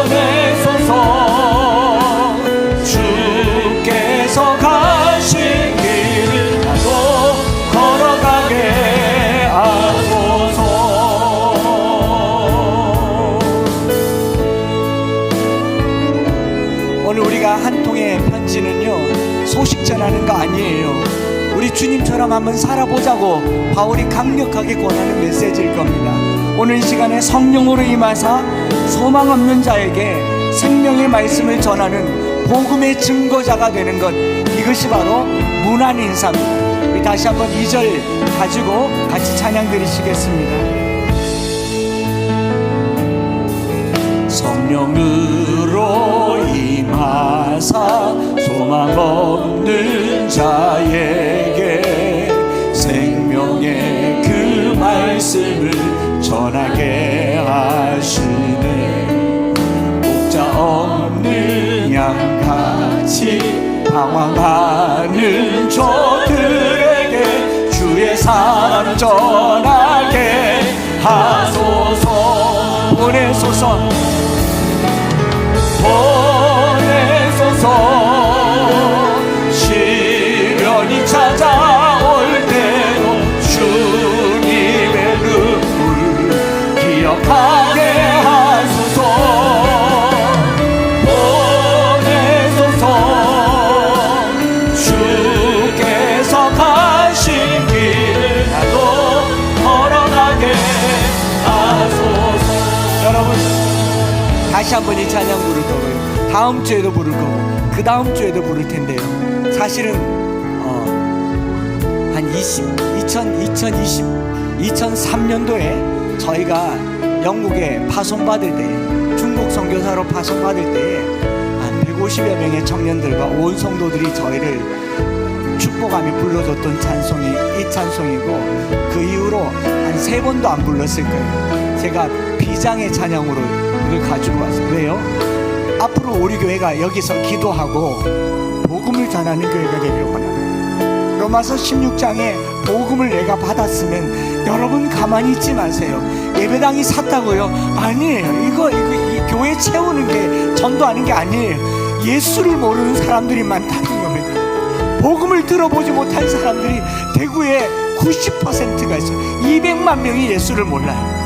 보내소서. 주께서 가신 길을 나도 걸어가게 하소서. 오늘 우리가 한 통의 편지는요 소식 전하는 거 아니에요. 우리 주님처럼 한번 살아보자고 바울이 강력하게 권하는 메시지일 겁니다. 오늘 이 시간에 성령으로 임하사 소망 없는 자에게 생명의 말씀을 전하는 복음의 증거자가 되는 것, 이것이 바로 문안 인사입니다. 우리 다시 한번 2절 가지고 같이 찬양 드리시겠습니다. 성령으로 임하사 소망 없는 자에게 생명의 그 말씀을 전하게 하시네. 목자 없는 양같이 방황하는 저들에게 주의 사랑 전하게 하소서. 보내소서 보내소서. 시련이 찾아올 때도 주님의 눈물 기억하게 하소서. 보내소서. 주께서 가신 길을 나도 걸어가게 하소서. 여러분 다시 한번 이 찬양 부를 거고요. 다음 주에도 부를 거고 그 다음 주에도 부를 텐데요. 사실은 한 2003년도에 저희가 영국에 파송받을 때, 중국 선교사로 파송받을 때에 한 150여 명의 청년들과 온 성도들이 저희를 축복하며 불러줬던 찬송이 이 찬송이고, 그 이후로 한 3번도 안 불렀을 거예요. 제가 비장의 찬양으로 이걸 가지고 왔어요. 왜요? 앞으로 우리 교회가 여기서 기도하고 복음을 전하는 교회가 되길 원합니다. 로마서 16장에 복음을 내가 받았으면 여러분 가만히 있지 마세요. 예배당이 샀다고요? 아니에요. 이거 이 교회 채우는 게 전도하는 게 아니에요. 예수를 모르는 사람들이 많다는 겁니다. 복음을 들어보지 못한 사람들이 대구에 90%가 있어요. 200만 명이 예수를 몰라요.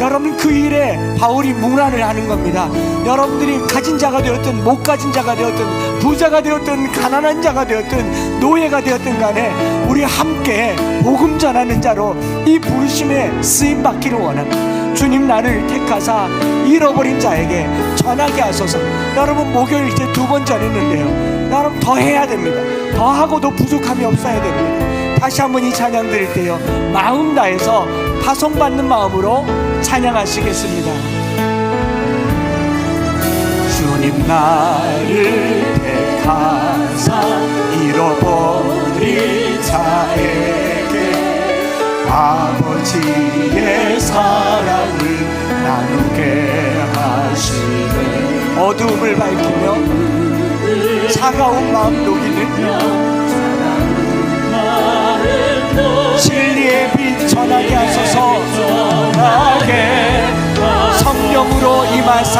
여러분, 그 일에 바울이 문안을 하는 겁니다. 여러분들이 가진 자가 되었든 못 가진 자가 되었든 부자가 되었든 가난한 자가 되었든 노예가 되었든 간에 우리 함께 복음 전하는 자로 이 부르심에 쓰임 받기를 원합니다. 주님, 나를 택하사 잃어버린 자에게 전하게 하소서. 여러분, 목요일 이제 2번 전했는데요, 여러분 더 해야 됩니다. 더 하고도 부족함이 없어야 됩니다. 다시 한번 이 찬양 드릴 때요, 마음 다해서 파송받는 마음으로 찬양하시겠습니다. 주님, 나를 택하사 잃어버린 자에게 아버지의 사랑을 나누게 하시네. 어두움을 밝히며 차가운 마음 녹이는 진리의 빛 전하게 하소서. 나에게 성령으로 임하사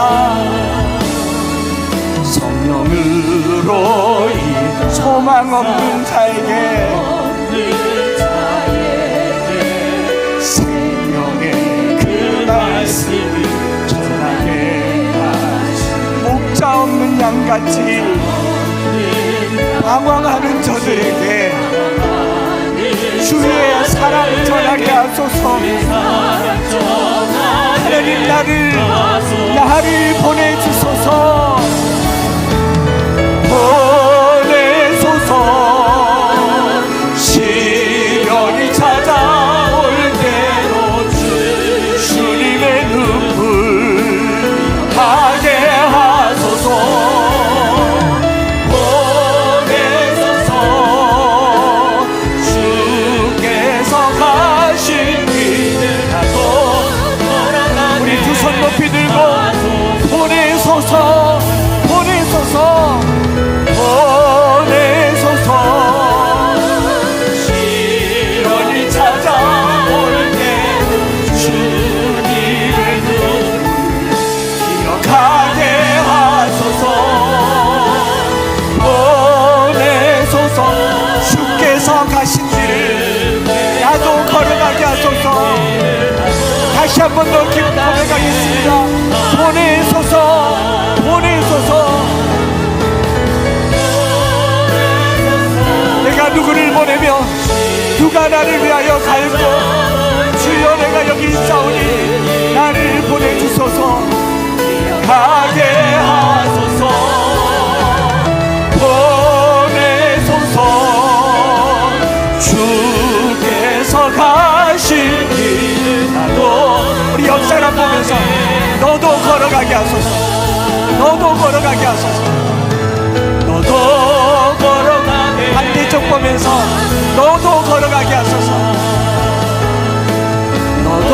성령으로 소망 없는 자에게 생명의 그 말씀을 전하게 하시네. 목자 없는 양같이 방황하는 저들에게 주의 사랑 전하게 하소서. 하나님, 나를 보내주소서. 보내소서. 시련이 찾아올 때로 주님의 눈물 가게 하소서. 높이 들고 보내소서. 보내소서. 보내소서. 시련이 찾아올 때 주님의 눈물 기억하게 하소서. 보내소서. 주께서 가신 길을 나도 걸어가게 하소서. 다시 한 번 더 고백하겠습니다. 보내소서. 보내소서. 내가 누구를 보내며 누가 나를 위하여 갈고, 주여 내가 여기 있사오니 나를 보내주소서. 가게 하소서. 보내소서. 주께서 가신 길을 나도, 우리 옆 사람 보면서 너도 걸어가게 하소서. 너도 걸어가게 하소서. 너도 걸어가게. 반대쪽 보면서 너도 걸어가게 하소서. 너도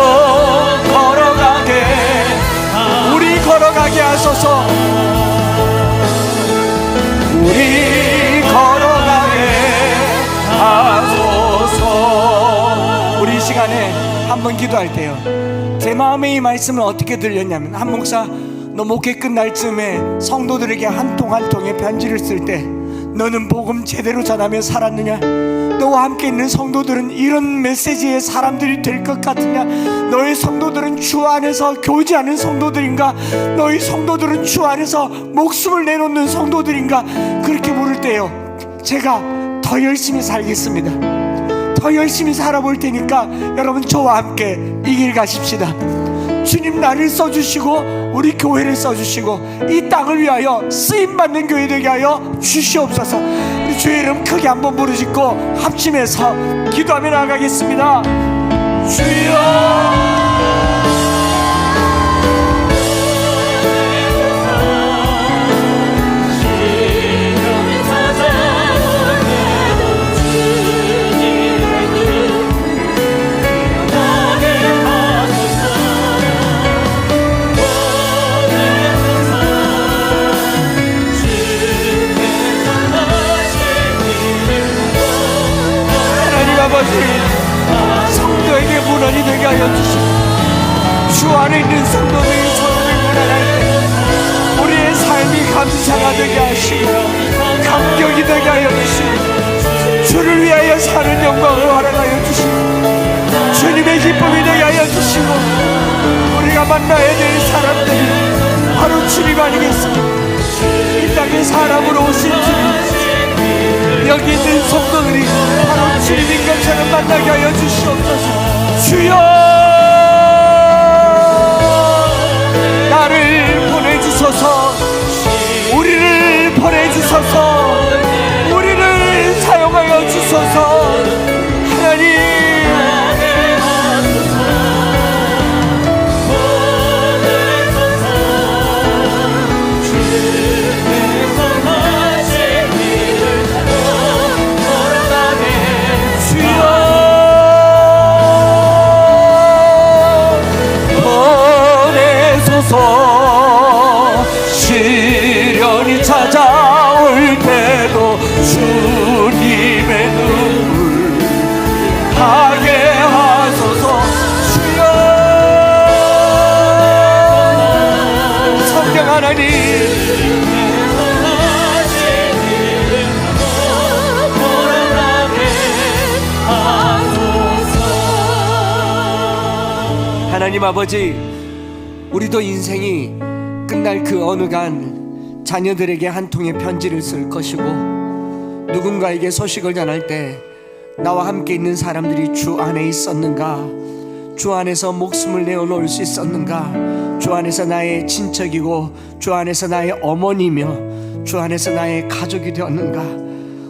걸어가게. 우리 걸어가게 하소서. 우리 걸어가게 하소서. 시간에 한번 기도할 때요, 제 마음에 이 말씀은 어떻게 들렸냐면, 한 목사, 너 목회 끝날 즈음에 성도들에게 한 통 한 통의 편지를 쓸 때 너는 복음 제대로 전하며 살았느냐? 너와 함께 있는 성도들은 이런 메시지의 사람들이 될 것 같으냐? 너의 성도들은 주 안에서 교제하는 성도들인가? 너희 성도들은 주 안에서 목숨을 내놓는 성도들인가? 그렇게 물을 때요, 제가 더 열심히 살겠습니다. 더 열심히 살아볼 테니까 여러분 저와 함께 이 길 가십시다. 주님 나를 써주시고 우리 교회를 써주시고 이 땅을 위하여 쓰임받는 교회 되게 하여 주시옵소서. 우리 주의 이름 크게 한번 부르짖고 합심해서 기도하며 나가겠습니다. 주여, 성도에게 문안이 되게 하여 주시고, 주 안에 있는 성도들이 서로를 문안할 때 우리의 삶이 감사가 되게 하시고 감격이 되게 하여 주시고, 주를 위하여 사는 영광을 허락하여 주시고 주님의 기쁨이 되게 하여 주시고, 우리가 만나야 될 사람들이 바로 주님 아니겠습니까? 이 땅에 사람으로 오신 주님, 여기 있는 성도들이 바로 주님인 것처럼 만나게 하여 주시옵소서. 주여, 나를 보내주소서. 우리를 보내주소서. 우리를 사용하여 주소서. 하나님, 시련이 찾아올 때도 주님의 눈물 하게 하소서. 주여, 성령 하나님, 하나님 아버지, 우리도 인생이 끝날 그 어느 간 자녀들에게 한 통의 편지를 쓸 것이고, 누군가에게 소식을 전할 때 나와 함께 있는 사람들이 주 안에 있었는가, 주 안에서 목숨을 내어놓을 수 있었는가, 주 안에서 나의 친척이고 주 안에서 나의 어머니며 주 안에서 나의 가족이 되었는가,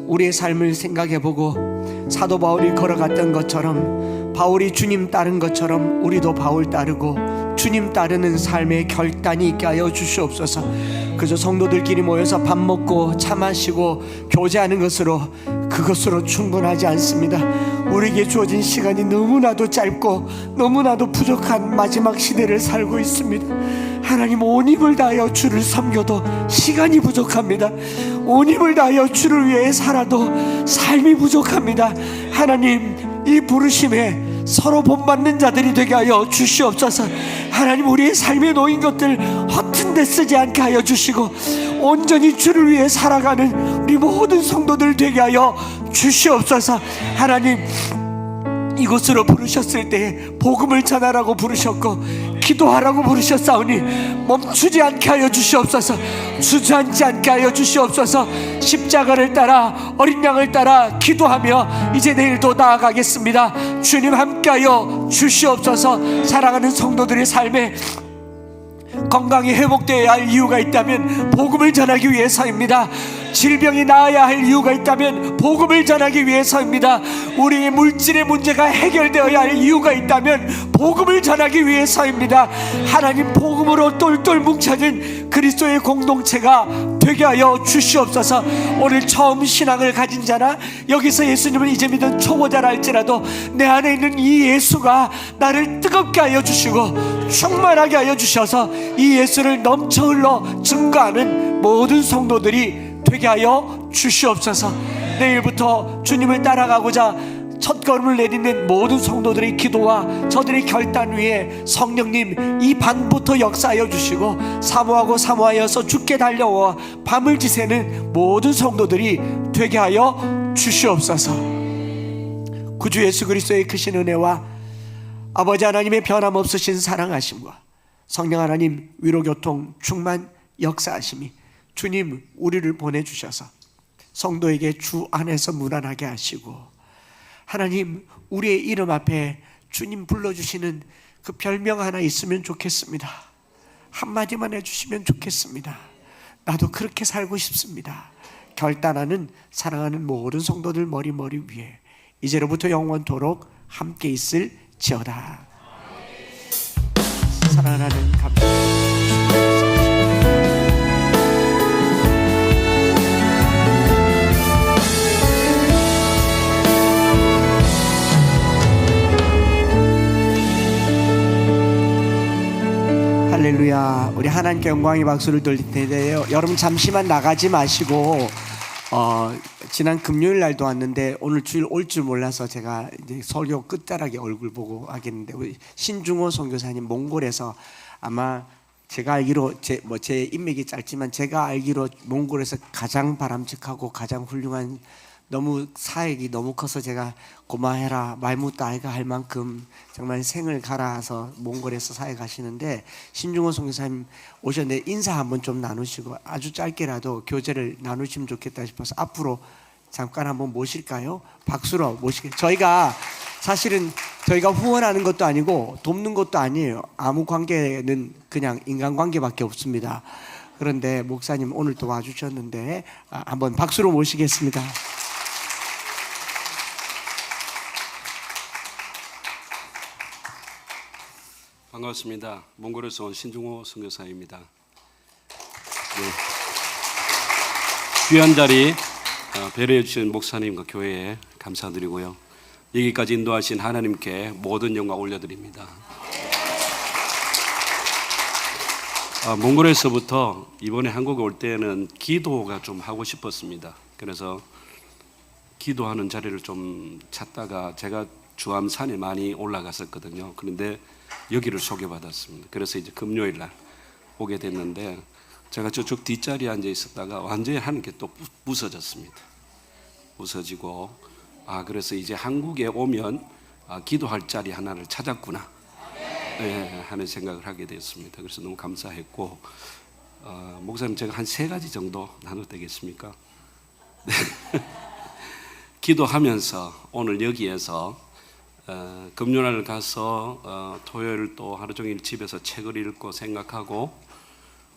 우리의 삶을 생각해보고 사도 바울이 걸어갔던 것처럼, 바울이 주님 따른 것처럼 우리도 바울 따르고 주님 따르는 삶의 결단이 있게 하여 주시옵소서. 그저 성도들끼리 모여서 밥 먹고 차 마시고 교제하는 것으로, 그것으로 충분하지 않습니다. 우리에게 주어진 시간이 너무나도 짧고 너무나도 부족한 마지막 시대를 살고 있습니다. 하나님, 온 힘을 다하여 주를 섬겨도 시간이 부족합니다. 온 힘을 다하여 주를 위해 살아도 삶이 부족합니다. 하나님, 이 부르심에 서로 본받는 자들이 되게 하여 주시옵소서. 하나님, 우리의 삶에 놓인 것들 허튼 데 쓰지 않게 하여 주시고, 온전히 주를 위해 살아가는 우리 모든 성도들 되게 하여 주시옵소서. 하나님, 이곳으로 부르셨을 때 복음을 전하라고 부르셨고 기도하라고 부르셨사오니 멈추지 않게 하여 주시옵소서. 주저앉지 않게 하여 주시옵소서. 십자가를 따라 어린 양을 따라 기도하며 이제 내일도 나아가겠습니다. 주님 함께하여 주시옵소서. 사랑하는 성도들의 삶에 건강이 회복되어야 할 이유가 있다면 복음을 전하기 위해서입니다. 질병이 나아야 할 이유가 있다면 복음을 전하기 위해서입니다. 우리의 물질의 문제가 해결되어야 할 이유가 있다면 복음을 전하기 위해서입니다. 하나님, 복음으로 똘똘 뭉쳐진 그리스도의 공동체가 되게 하여 주시옵소서. 오늘 처음 신앙을 가진 자나 여기서 예수님을 이제 믿은 초보자라 할지라도 내 안에 있는 이 예수가 나를 뜨겁게 하여 주시고 충만하게 하여 주셔서 이 예수를 넘쳐 흘러 증거하는 모든 성도들이 되게 하여 주시옵소서. 내일부터 주님을 따라가고자 첫걸음을 내딛는 모든 성도들의 기도와 저들의 결단 위에 성령님 이 밤부터 역사하여 주시고 사모하여서 죽게 달려와 밤을 지새는 모든 성도들이 되게 하여 주시옵소서. 구주 예수 그리스도의 크신 은혜와 아버지 하나님의 변함없으신 사랑하심과 성령 하나님 위로교통 충만 역사하심이 주님 우리를 보내주셔서 성도에게 주 안에서 무난하게 하시고 하나님 우리의 이름 앞에 주님 불러주시는 그 별명 하나 있으면 좋겠습니다. 한마디만 해주시면 좋겠습니다. 나도 그렇게 살고 싶습니다. 결단하는 사랑하는 모든 성도들 머리 위에 이제로부터 영원토록 함께 있을지어다. 사랑하는 감사합니다. 할렐루야. 우리 하나님께 영광의 박수를 돌릴 텐데요, 여러분 잠시만 나가지 마시고 지난 금요일 날도 왔는데 오늘 주일 올 줄 몰라서 제가 이제 설교 끝자락에 얼굴 보고 하겠는데, 우리 신중호 선교사님 몽골에서 아마 제가 알기로 제 인맥이 짧지만 제가 알기로 몽골에서 가장 바람직하고 가장 훌륭한, 너무 사역이 너무 커서 제가 고마해라 말못다 아이가 할 만큼 정말 생을 갈아서 몽골에서 사역하시는데, 신중호 선교사님 오셨는데 인사 한번 좀 나누시고 아주 짧게라도 교제를 나누시면 좋겠다 싶어서 앞으로 잠깐 한번 모실까요? 박수로 모시게. 저희가 사실은 저희가 후원하는 것도 아니고 돕는 것도 아니에요. 아무 관계는 그냥 인간관계밖에 없습니다. 그런데 목사님 오늘 또 와주셨는데 한번 박수로 모시겠습니다. 반갑습니다. 몽골에서 온 신중호 선교사입니다. 네. 귀한 자리 배려해 주신 목사님과 교회에 감사드리고요. 여기까지 인도하신 하나님께 모든 영광 올려드립니다. 몽골에서부터 이번에 한국에 올 때는 기도가 좀 하고 싶었습니다. 그래서 기도하는 자리를 좀 찾다가 제가 주암산에 많이 올라갔었거든요. 그런데 여기를 소개받았습니다. 그래서 이제 금요일 날 오게 됐는데, 제가 저쪽 뒷자리에 앉아 있었다가 완전히 하나님께 또 부서졌습니다. 부서지고 그래서 이제 한국에 오면 기도할 자리 하나를 찾았구나, 네, 하는 생각을 하게 됐습니다. 그래서 너무 감사했고, 목사님 제가 한 3가지 정도 나눠도 되겠습니까? 네. 기도하면서 오늘 여기에서 금요일 가서 토요일 또 하루 종일 집에서 책을 읽고 생각하고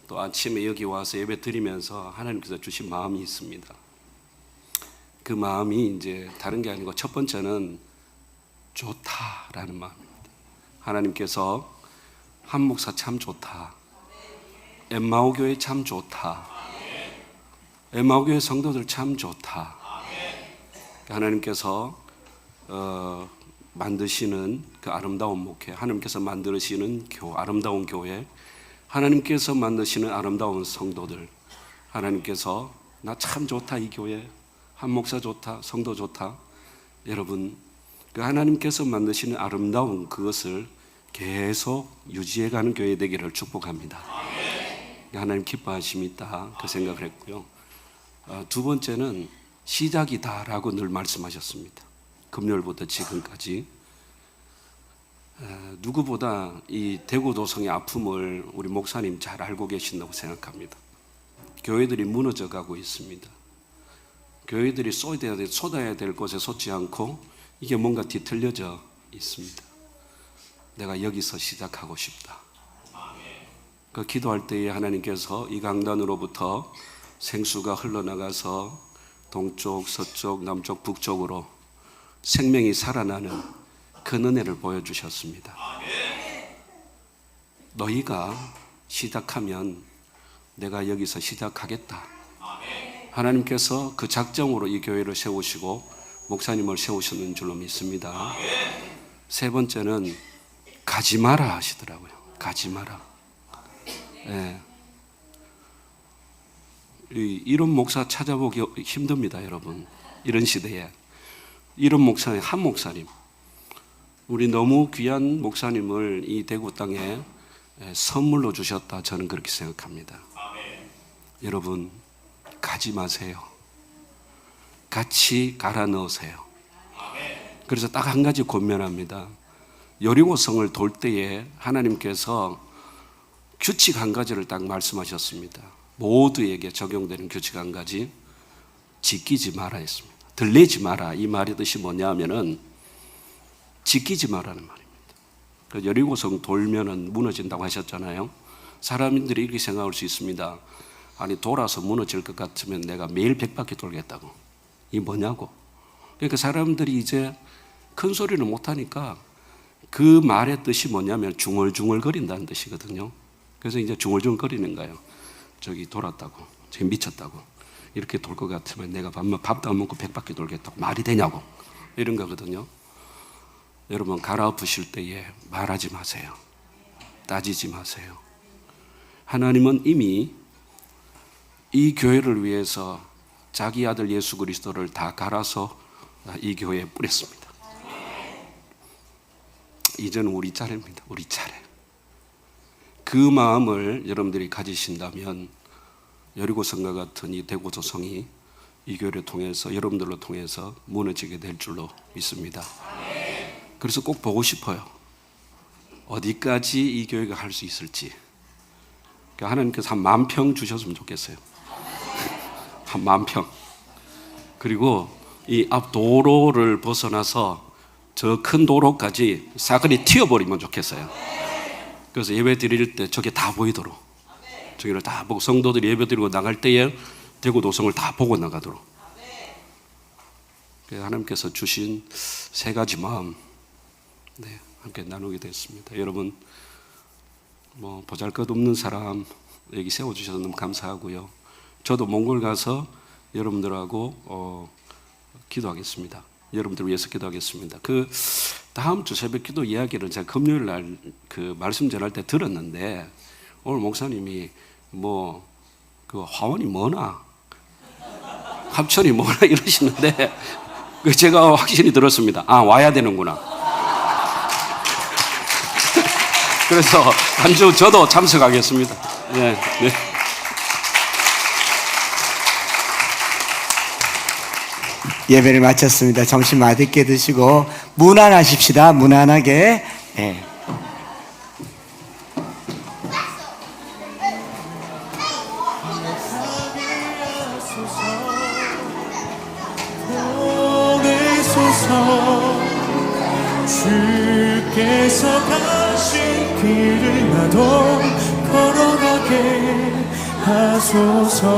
또 아침에 여기 와서 예배 드리면서 하나님께서 주신 마음이 있습니다. 그 마음이 이제 다른 게 아니고, 첫 번째는 좋다라는 마음입니다. 하나님께서 한 목사 참 좋다, 엠마오 교회 참 좋다, 엠마오 교회 성도들 참 좋다. 하나님께서 만드시는 그 아름다운 목회, 하나님께서 만드시는 아름다운 교회, 하나님께서 만드시는 아름다운 성도들, 하나님께서 나 참 좋다, 이 교회 한 목사 좋다, 성도 좋다. 여러분, 그 하나님께서 만드시는 아름다운 그것을 계속 유지해가는 교회 되기를 축복합니다. 하나님 기뻐하심이 있다, 그 생각을 했고요. 두 번째는 시작이다라고 늘 말씀하셨습니다. 금요일부터 지금까지 누구보다 이 대구도성의 아픔을 우리 목사님 잘 알고 계신다고 생각합니다. 교회들이 무너져 가고 있습니다. 교회들이 쏟아야 될 곳에 쏟지 않고 이게 뭔가 뒤틀려져 있습니다. 내가 여기서 시작하고 싶다. 그 기도할 때에 하나님께서 이 강단으로부터 생수가 흘러나가서 동쪽, 서쪽, 남쪽, 북쪽으로 생명이 살아나는 그 은혜를 보여주셨습니다. 너희가 시작하면 내가 여기서 시작하겠다. 하나님께서 그 작정으로 이 교회를 세우시고 목사님을 세우셨는 줄로 믿습니다. 세 번째는 가지 마라 하시더라고요. 가지 마라. 네. 이런 목사 찾아보기 힘듭니다, 여러분. 이런 시대에 이런 목사님, 한 목사님, 우리 너무 귀한 목사님을 이 대구 땅에 선물로 주셨다, 저는 그렇게 생각합니다. 여러분, 가지 마세요. 같이 갈아 넣으세요. 그래서 딱 한 가지 권면합니다. 여리고성을 돌 때에 하나님께서 규칙 한 가지를 딱 말씀하셨습니다. 모두에게 적용되는 규칙 한 가지, 지키지 마라 했습니다. 들리지 마라, 이 말의 뜻이 뭐냐면은 지키지 마라는 말입니다. 그 여리고성 돌면은 무너진다고 하셨잖아요. 사람들이 이렇게 생각할 수 있습니다. 아니, 돌아서 무너질 것 같으면 내가 매일 100바퀴 돌겠다고. 이게 뭐냐고. 그러니까 사람들이 이제 큰 소리를 못하니까 그 말의 뜻이 뭐냐면 중얼중얼거린다는 뜻이거든요. 그래서 이제 중얼중얼거리는 거예요. 저기 돌았다고, 저기 미쳤다고, 이렇게 돌 것 같으면 내가 밥도 안 먹고 100바퀴 돌겠다고. 말이 되냐고, 이런 거거든요. 여러분, 갈아엎으실 때에 말하지 마세요. 따지지 마세요. 하나님은 이미 이 교회를 위해서 자기 아들 예수 그리스도를 다 갈아서 이 교회에 뿌렸습니다. 이제는 우리 차례입니다. 우리 차례. 그 마음을 여러분들이 가지신다면 여리고성과 같은 이 대구도성이 이 교회를 통해서, 여러분들로 통해서 무너지게 될 줄로 믿습니다. 그래서 꼭 보고 싶어요. 어디까지 이 교회가 할 수 있을지. 하나님께서 한 10,000평 주셨으면 좋겠어요. 한 10,000평. 그리고 이 앞 도로를 벗어나서 저 큰 도로까지 사거리 튀어버리면 좋겠어요. 그래서 예배 드릴 때 저게 다 보이도록, 저기를 다 보고, 성도들이 예배 드리고 나갈 때에 대구 도성을 다 보고 나가도록. 하나님께서 주신 세 가지 마음, 함께 나누게 됐습니다. 여러분, 뭐 보잘것없는 사람 여기 세워주셔서 너무 감사하고요. 저도 몽골 가서 여러분들하고 기도하겠습니다. 여러분들 위해서 기도하겠습니다. 그 다음 주 새벽 기도 이야기를 제가 금요일 날 그 말씀 전할 때 들었는데, 오늘 목사님이 뭐 그 화원이 뭐나, 합천이 뭐나 이러시는데, 제가 확신이 들었습니다. 아, 와야 되는구나. 그래서 한 주 저도 참석하겠습니다. 네, 네. 예배를 마쳤습니다. 점심 맛있게 드시고 무난하십시다. 무난하게. 네. 주께서 가신 길을 나도 걸어가게 하소서.